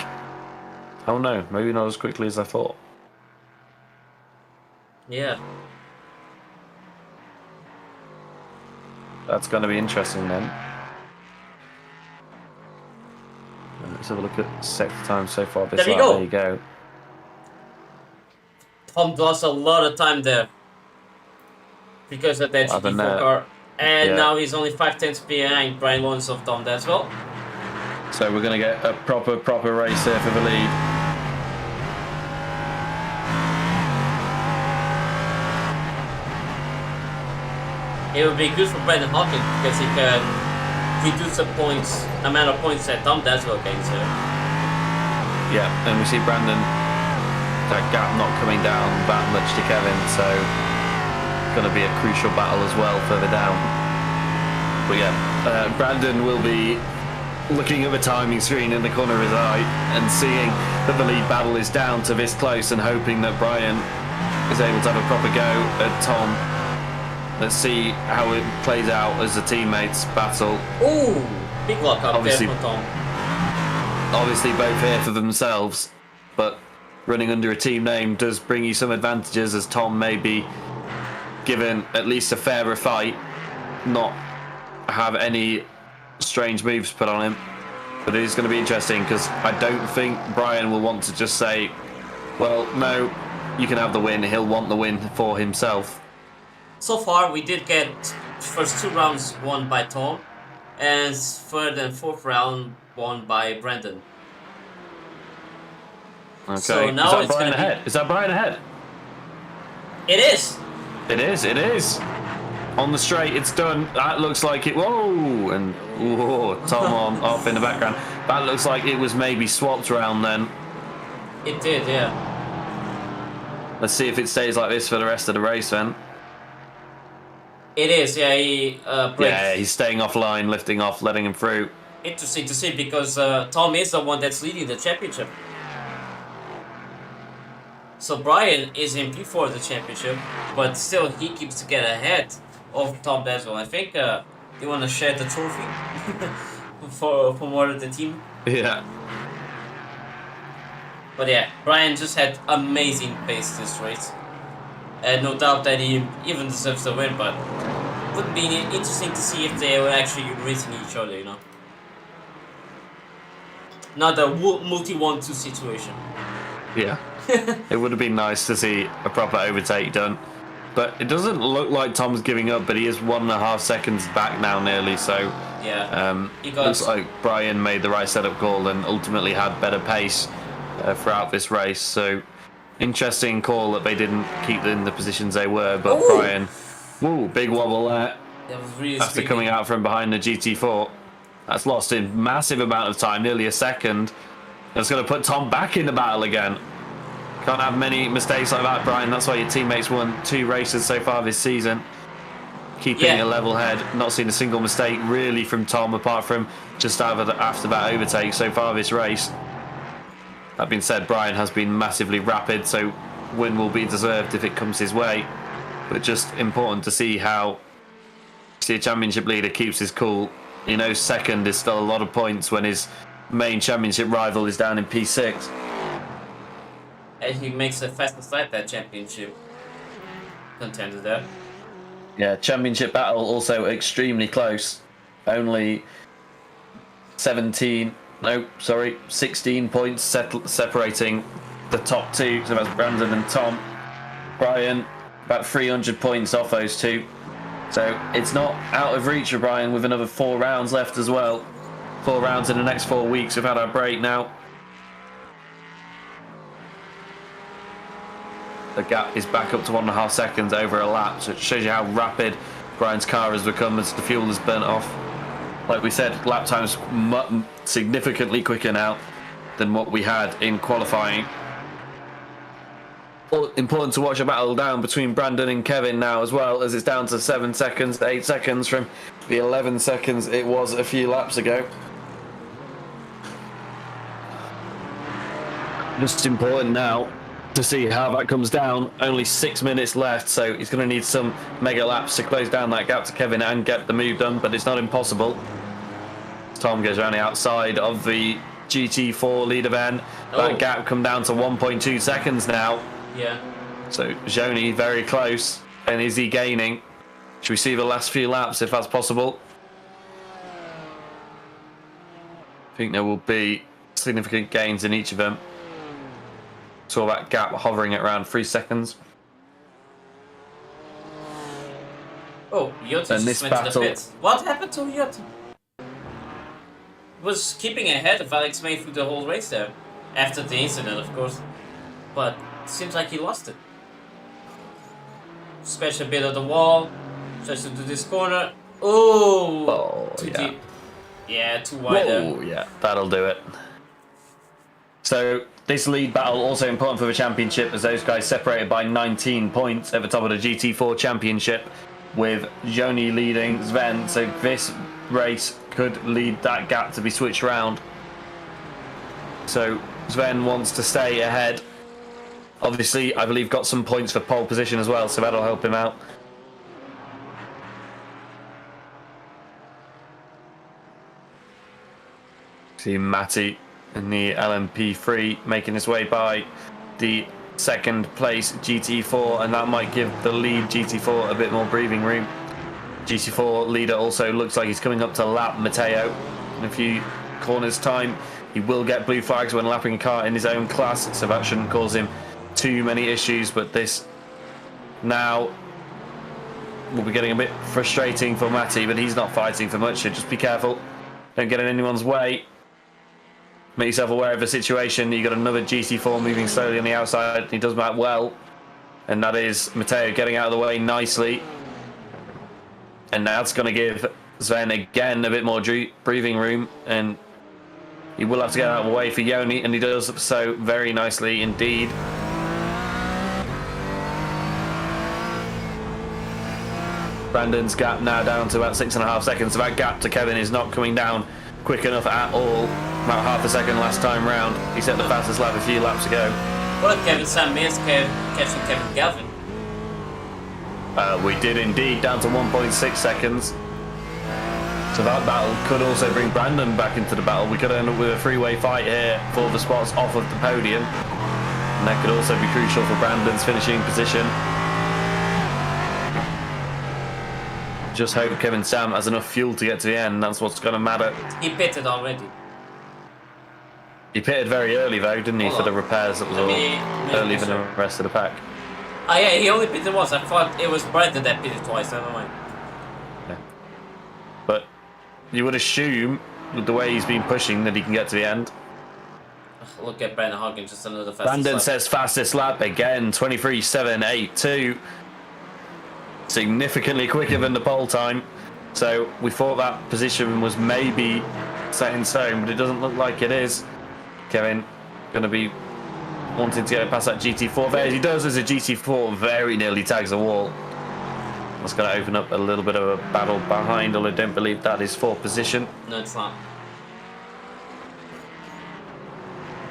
Oh no, maybe not as quickly as I thought. Yeah. That's going to be interesting then. Let's have a look at sector time so far this lap. There you go. Tom lost a lot of time there because of that GT4 car. And now he's only 5 tenths behind Brian Lawrence of Tom as well. So we're going to get a proper race here for the lead. It would be good for Brendan Hawkins because he can reduce the amount of points that Tom Deswell gains here. Yeah, and we see Brandon, that gap not coming down that much to Kevin, so it's going to be a crucial battle as well further down. But yeah, Brandon will be looking at the timing screen in the corner of his eye and seeing that the lead battle is down to this close and hoping that Brian is able to have a proper go at Tom. Let's see how it plays out as the teammates battle. Ooh, big lock up obviously, there for Tom. Obviously both here for themselves, but running under a team name does bring you some advantages, as Tom may be given at least a fairer fight, not have any strange moves put on him. But it is going to be interesting because I don't think Brian will want to just say, well, no, you can have the win. He'll want the win for himself. So far, we did get first 2 rounds won by Tom, and third and fourth round won by Brandon. Okay. So now is that Brian ahead? Is that Brian ahead? It is. It is. It is. On the straight, it's done. That looks like it. Whoa! And whoa, Tom on off in the background. That looks like it was maybe swapped round then. It did, yeah. Let's see if it stays like this for the rest of the race then. It is, yeah. He breaks. Yeah, he's staying offline, lifting off, letting him through. Interesting to see because Tom is the one that's leading the championship. So Brian is in P4 of the championship, but still he keeps to get ahead of Tom Deswell. I think they want to share the trophy for more of the team. Yeah. But yeah, Brian just had amazing pace this race. And no doubt that he even deserves the win, but it would be interesting to see if they were actually racing each other, you know. Not a multi 1-2 situation. Yeah. It would have been nice to see a proper overtake done. But it doesn't look like Tom's giving up, but he is 1.5 seconds back now nearly, so yeah. Looks like Brian made the right setup call and ultimately had better pace throughout this race. So interesting call that they didn't keep in the positions they were, but Ooh. Brian, woo, big wobble there. That was really after speedy. Coming out from behind the GT4. That's lost a massive amount of time, nearly a second. That's going to put Tom back in the battle again. Can't have many mistakes like that, Brian. That's why your teammates won 2 races so far this season. Keeping a level head, not seen a single mistake really from Tom, apart from just after that overtake so far this race. That being said, Brian has been massively rapid, so win will be deserved if it comes his way. But just important to see how a championship leader keeps his cool. You know, second is still a lot of points when his main championship rival is down in P6. And he makes the fastest lap that championship contender there. Yeah, championship battle also extremely close. Only 16 points separating the top 2. So that's Brandon and Tom. Brian, about 300 points off those 2. So it's not out of reach for Brian with another 4 rounds left as well. 4 rounds in the next 4 weeks. We've had our break now. The gap is back up to 1.5 seconds over a lap, so it shows you how rapid Brian's car has become as the fuel has burnt off. Like we said, lap time's significantly quicker now than what we had in qualifying. Important to watch a battle down between Brandon and Kevin now as well, as it's down to 7 seconds, 8 seconds from the 11 seconds it was a few laps ago. Just important now to see how that comes down. Only 6 minutes left, so he's going to need some mega laps to close down that gap to Kevin and get the move done, but it's not impossible. Tom goes around the outside of the GT4 leader van. That gap come down to 1.2 seconds now. Yeah. So Joni very close. And is he gaining? Should we see the last few laps if that's possible? I think there will be significant gains in each of them. Saw that gap hovering at around 3 seconds. Oh, Yoti just went to the pits. What happened to Yoti? Was keeping ahead of Alex May through the whole race there. After the incident, of course. But it seems like he lost it. Scratched a bit of the wall. Tries to do this corner. Oh, too deep. Yeah, too wide. Oh, yeah, that'll do it. So this lead battle also important for the championship, as those guys separated by 19 points at the top of the GT4 championship, with Joni leading Sven. So this race could lead that gap to be switched around. So Sven wants to stay ahead. Obviously, I believe got some points for pole position as well, so that'll help him out. See Matty in the LMP3 making his way by the second place GT4, and that might give the lead GT4 a bit more breathing room. GT4 leader also looks like he's coming up to lap Matteo in a few corners time. He will get blue flags when lapping a car in his own class, so that shouldn't cause him too many issues, but this now will be getting a bit frustrating for Matty, but he's not fighting for much, so just be careful. Don't get in anyone's way. Make yourself aware of the situation. You've got another GT4 moving slowly on the outside. He does that well. And that is Matteo getting out of the way nicely. And that's going to give Sven again a bit more breathing room. And he will have to get out of the way for Joni. And he does so very nicely indeed. Brandon's gap now down to about 6.5 seconds. So that gap to Kevin is not coming down quick enough at all. About half a second last time round. He set the fastest lap a few laps ago. What Kevin Sam missed catching Kevin Galvin? We did indeed, down to 1.6 seconds. So that battle could also bring Brandon back into the battle. We could end up with a three-way fight here for the spots off of the podium. And that could also be crucial for Brandon's finishing position. Just hope Kevin Sam has enough fuel to get to the end. That's what's going to matter. He pitted already. He pitted very early though, didn't he, for the repairs? That was earlier than the rest of the pack. Oh yeah, he only pitted once. I thought it was Brandon that pitted twice. Never mind. Yeah. But you would assume, with the way he's been pushing, that he can get to the end. Look at Brandon Hawkins, just another fastest Brandon lap. says fastest lap again, 23.782. Significantly quicker than the pole time. So we thought that position was maybe set in stone, but it doesn't look like it is. Kevin going to be wanting to get past that GT4 there. As he does, as a GT4 very nearly tags the wall. That's going to open up a little bit of a battle behind, although I don't believe that is for position. No, it's not.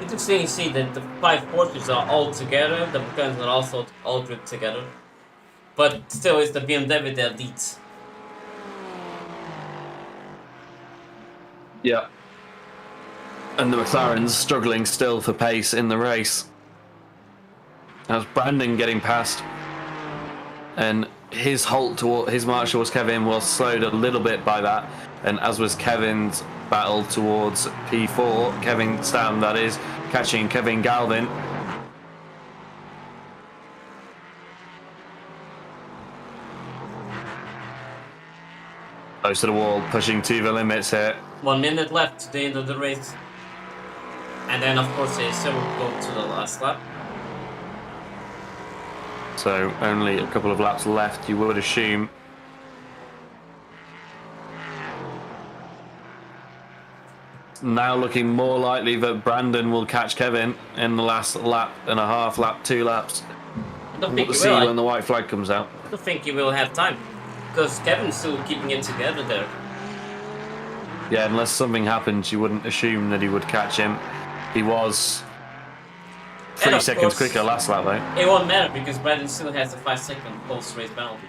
You can see that the 5 Porsches are all together, the Bucans are also all grouped together. But still, it's the BMW that leads. Yeah. And the McLaren's struggling still for pace in the race. As Brandon getting past, and his march towards Kevin was slowed a little bit by that, and as was Kevin's battle towards P4, Kevin Stam that is, catching Kevin Galvin. Close to the wall, pushing to the limits here. 1 minute left to the end of the race. And then, of course, they still go to the last lap. So only a couple of laps left, you would assume. Now looking more likely that Brandon will catch Kevin in the last lap and a half, lap, 2 laps. I don't think We'll he see will. when the white flag comes out. I don't think he will have time. Because Kevin's still keeping it together there. Yeah, unless something happens, you wouldn't assume that he would catch him. He was 3 seconds course, quicker last lap, though. It won't matter because Brandon still has a 5-second post-race penalty.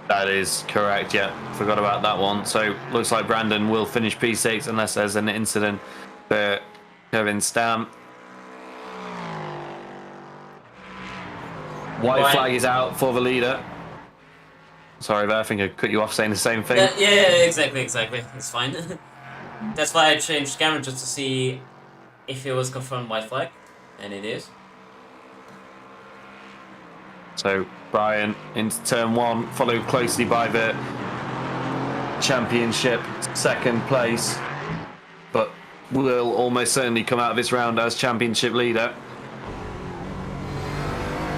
That is correct, yeah. Forgot about that one. So, looks like Brandon will finish P6 unless there's an incident for Kevin Stam. White flag is out for the leader. Sorry, but I think I cut you off saying the same thing. Yeah, exactly. It's fine. That's why I changed camera just to see if it was confirmed white flag. And it is. So Brian into turn 1, followed closely by the championship 2nd place, but will almost certainly come out of this round as championship leader.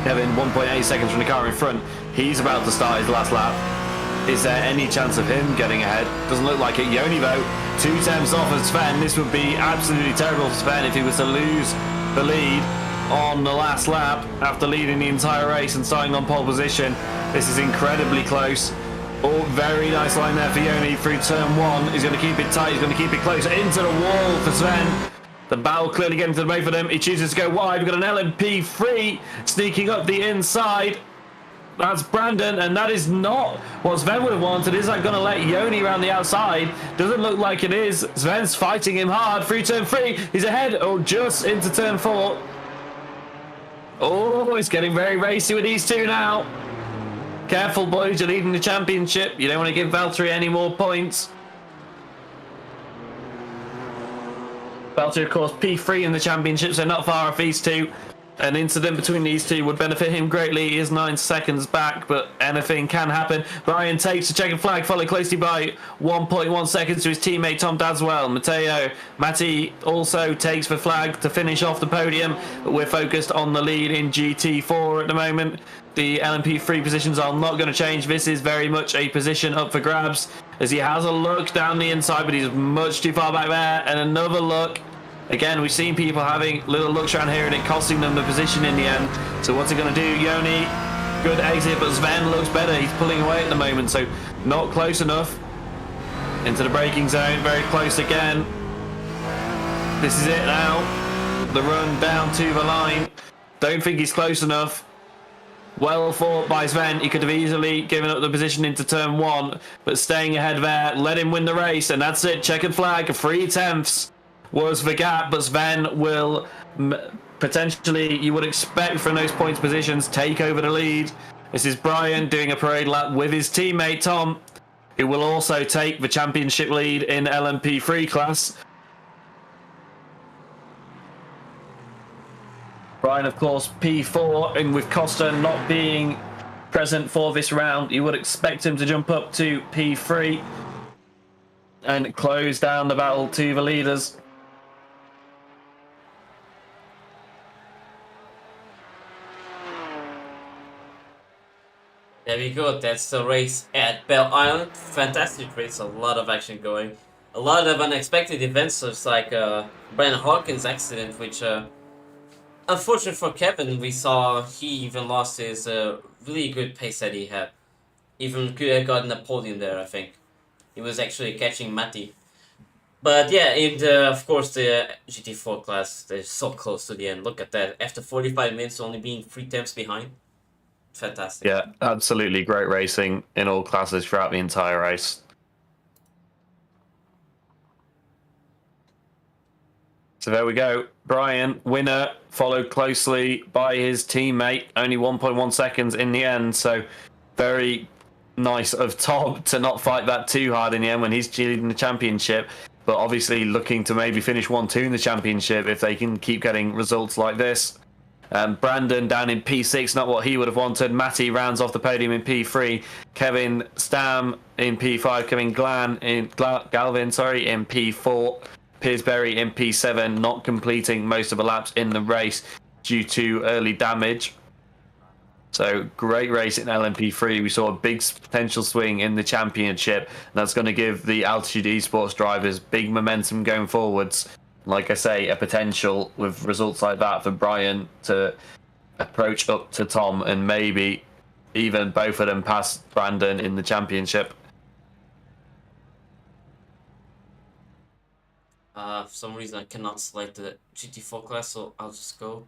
Kevin 1.8 seconds from the car in front. He's about to start his last lap. Is there any chance of him getting ahead? Doesn't look like it. Yoni though, 2 tenths off of Sven. This would be absolutely terrible for Sven if he was to lose the lead on the last lap after leading the entire race and starting on pole position. This is incredibly close. Oh, very nice line there for Yoni through turn 1. He's going to keep it tight. He's going to keep it close into the wall for Sven. The battle clearly getting to the both of them. He chooses to go wide. We've got an LMP3 sneaking up the inside. That's Brandon, and that is not what Sven would have wanted. Is that going to let Yoni around the outside? Doesn't look like it is. Sven's fighting him hard through turn 3. He's ahead, just into turn 4. Oh, it's getting very racy with these two now. Careful, boys, you're leading the championship. You don't want to give Valtteri any more points. Valtteri, of course, P3 in the championship, so not far off these two. An incident between these two would benefit him greatly. He is 9 seconds back, but anything can happen. Brian takes the checkered flag, followed closely by 1.1 seconds to his teammate Tom Daswell. Matty also takes the flag to finish off the podium, but we're focused on the lead in GT4 at the moment. The LMP3 positions are not going to change. This is very much a position up for grabs, as he has a look down the inside, but he's much too far back there, and another look. Again, we've seen people having little looks around here and it costing them the position in the end. So what's he going to do? Yoni, good exit, but Sven looks better. He's pulling away at the moment, so not close enough. Into the braking zone, very close again. This is it now. The run down to the line. Don't think he's close enough. Well fought by Sven. He could have easily given up the position into turn 1, but staying ahead there, let him win the race, and that's it. Checkered flag, 3 tenths. Was the gap, but Sven will potentially, you would expect from those points positions, take over the lead. This is Brian doing a parade lap with his teammate Tom, who will also take the championship lead in LMP3 class. Brian, of course, P4, and with Costa not being present for this round, you would expect him to jump up to P3 and close down the battle to the leaders. There we go, that's the race at Belle Island. Fantastic race, a lot of action going. A lot of unexpected events, just like Brandon Hawkins' accident, which, unfortunate for Kevin, we saw he even lost his really good pace that he had. Even could have gotten a podium there, I think. He was actually catching Matty. But yeah, in of course the GT4 class, they're so close to the end. Look at that, after 45 minutes only being 3 tenths behind. Fantastic. Yeah, absolutely great racing in all classes throughout the entire race. So there we go. Brian, winner, followed closely by his teammate. Only 1.1 seconds in the end. So very nice of Tom to not fight that too hard in the end when he's leading the championship. But obviously looking to maybe finish 1-2 in the championship if they can keep getting results like this. Brandon down in P6, not what he would have wanted. Matty rounds off the podium in P3. Kevin Stam in P5. Kevin Galvin in P4. Pillsbury in P7, not completing most of the laps in the race due to early damage. So great race in LMP3. We saw a big potential swing in the championship. And that's going to give the Altitude Esports drivers big momentum going forwards. Like I say, a potential with results like that for Brian to approach up to Tom and maybe even both of them pass Brandon in the championship. For some reason I cannot select the GT4 class, so I'll just go.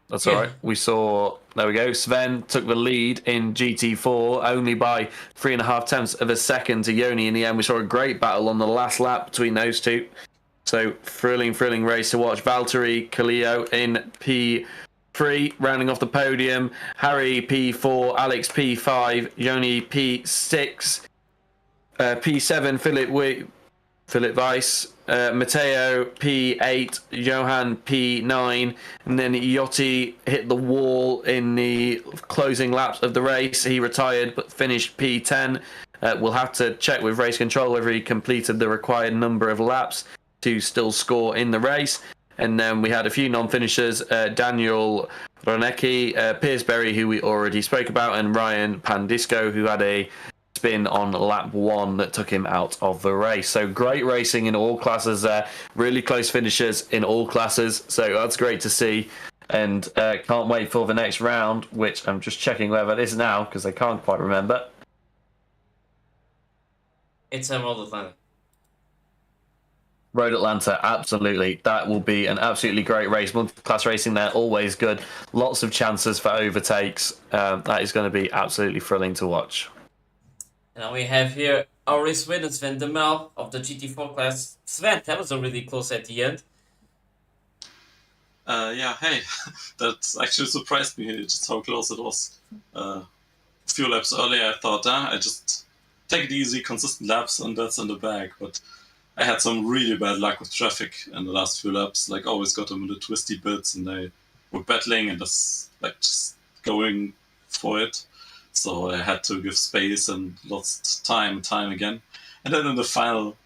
That's all right. We saw, there we go, Sven took the lead in GT4 only by 3.5 tenths of a second to Yoni in the end. We saw a great battle on the last lap between those two. So thrilling race to watch. Valtteri Kaleo in P3, rounding off the podium. Harry P4, Alex P5, Yoni P6, P7, Philip Weiss, Matteo P8, Johan P9, and then Yotti hit the wall in the closing laps of the race. He retired but finished P10. We'll have to check with race control whether he completed the required number of laps to still score in the race. And then we had a few non-finishers, Daniel Ronecki, Pillsbury, who we already spoke about, and Ryan Pandisco, who had a spin on lap 1 that took him out of the race. So great racing in all classes there, really close finishes in all classes, so that's great to see. And can't wait for the next round, which I'm just checking whether it is now because I can't quite remember. It's Road Atlanta. Road Atlanta, absolutely. That will be an absolutely great race. Multi-class racing there, always good. Lots of chances for overtakes. That is going to be absolutely thrilling to watch. Now we have here our race winner, Sven de Mel of the GT4 class. Sven, that was already close at the end. Yeah, hey, that actually surprised me just how close it was. A few laps earlier I thought, I just take it easy, consistent laps, and that's in the bag. But I had some really bad luck with traffic in the last few laps. Like, always got them in the twisty bits, and they were battling and just going for it. So I had to give space and lost time again. And then in the final,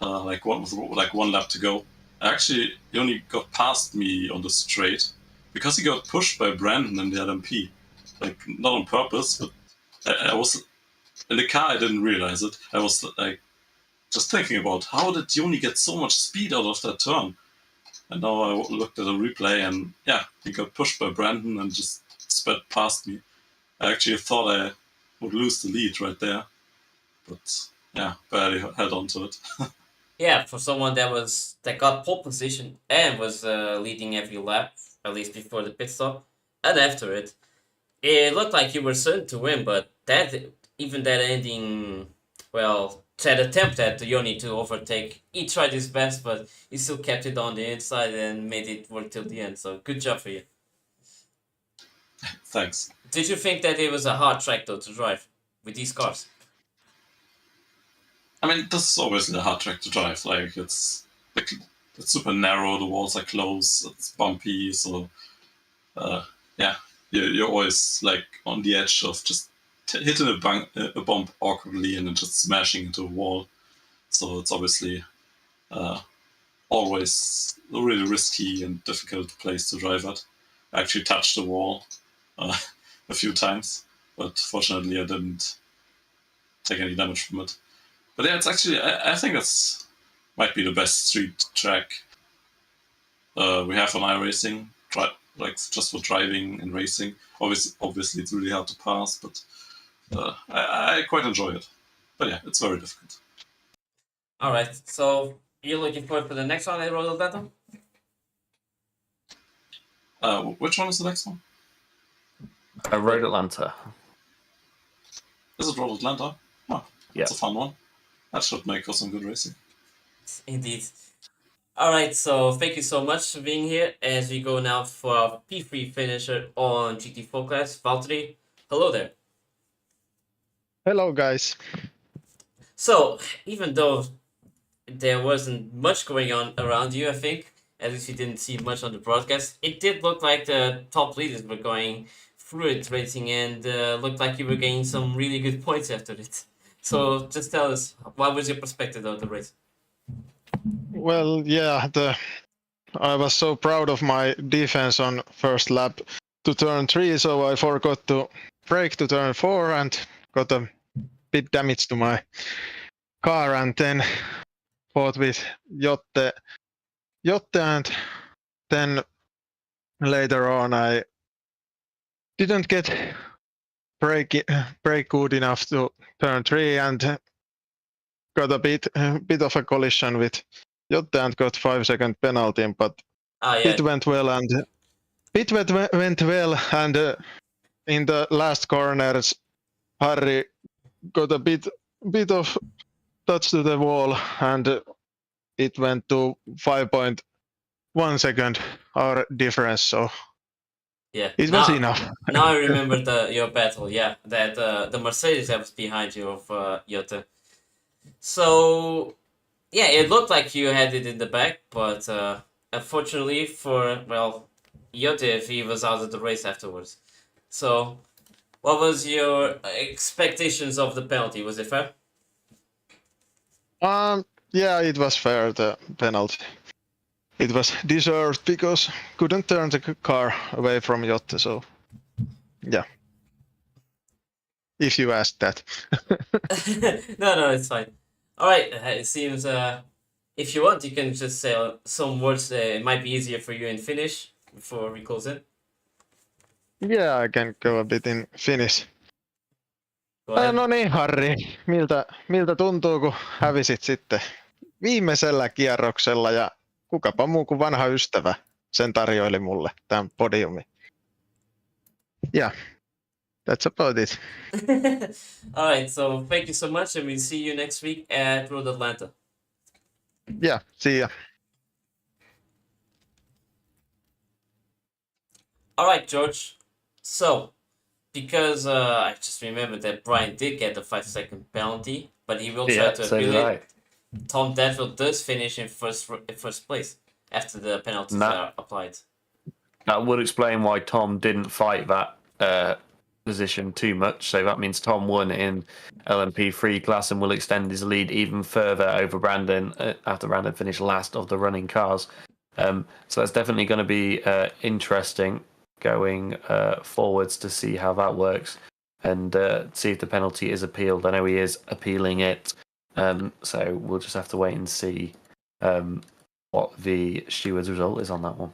one lap to go, actually he only got past me on the straight because he got pushed by Brandon in the LMP. Like, not on purpose, but I was in the car. I didn't realize it. I was like just thinking about how did Yoni get so much speed out of that turn. And now I looked at the replay, and yeah, he got pushed by Brandon and just sped past me. I actually thought I would lose the lead right there, but yeah, barely held on to it. Yeah, for someone that got pole position and was leading every lap, at least before the pit stop, and after it, it looked like you were certain to win. But that ending, well, that attempt at Yoni to overtake, he tried his best, but he still kept it on the inside and made it work till the end. So good job for you. Thanks. Did you think that it was a hard track though to drive with these cars? I mean, this is obviously a hard track to drive. Like, it's super narrow, the walls are close, it's bumpy, so yeah, you're always like on the edge of just hitting a bump awkwardly and then just smashing into a wall. So it's obviously always a really risky and difficult place to drive at. I actually touched the wall a few times, but fortunately I didn't take any damage from it. But yeah, it's actually, I think that's might be the best street track we have on iRacing, like just for driving and racing. Obviously it's really hard to pass, but I quite enjoy it. But yeah, it's very difficult. All right, so you're looking forward for the next one at Road Atlanta? Which one is the next one? Road Atlanta. Is it Road Atlanta? Oh, yeah, it's a fun one. That should make for some good racing. Indeed. All right, so thank you so much for being here. As we go now for our P3 finisher on GT4 class, Valtteri. Hello there. Hello, guys. So, even though there wasn't much going on around you, I think at least we didn't see much on the broadcast. It did look like the top leaders were going through it racing, and looked like you were getting some really good points after it. So just tell us, what was your perspective of the race? Well, yeah, I was so proud of my defense on first lap to turn 3, so I forgot to brake to turn 4 and got a bit damage to my car, and then fought with Jotte, and then later on I didn't get brake good enough to turn 3 and got a bit of a collision with Jotte and got 5-second penalty, but Yeah. it went well, and in the last corners Harry got a bit of touch to the wall, and it went to 5.1 second our difference, so Yeah. it was enough. Now I remember your battle. Yeah, that the Mercedes that was behind you of Jota. So yeah, it looked like you had it in the back, but unfortunately for Jota, he was out of the race afterwards. So, what was your expectations of the penalty? Was it fair? Yeah, it was fair, the penalty. It was deserved because couldn't turn the car away from Jotte, so yeah. If you asked that. No, it's fine. All right, it seems if you want, you can just say some words. It might be easier for you in Finnish before we close in. Yeah, I can go a bit in Finnish. Go ahead. No niin, Harri, miltä tuntuu, kun hävisit sitten viimeisellä kierroksella, ja kukapa muu kuin vanha ystävä sen tarjoili mulle, tämän podiumin. Yeah, that's about it. All right, so thank you so much, and we'll see you next week at Road Atlanta. Yeah, see ya. All right, George. So, because I just remembered that Brian did get the 5-second penalty, but he will try to appeal it. Tom Dadville does finish in first place after the penalties are applied. That would explain why Tom didn't fight that position too much. So that means Tom won in LMP3 class and will extend his lead even further over Brandon after Brandon finished last of the running cars. So that's definitely going to be interesting going forwards to see how that works and see if the penalty is appealed. I know he is appealing it. So we'll just have to wait and see what the steward's result is on that one.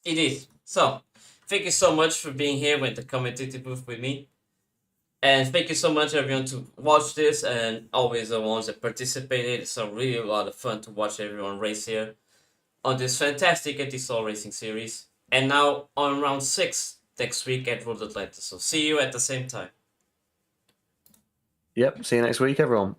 It is. So, thank you so much for being here with the commentator booth with me. And thank you so much, everyone, to watch this, and always the ones that participated. It's really a lot of fun to watch everyone race here on this fantastic anti-stall racing series. And now on round 6 next week at Road Atlanta. So see you at the same time. Yep, see you next week, everyone.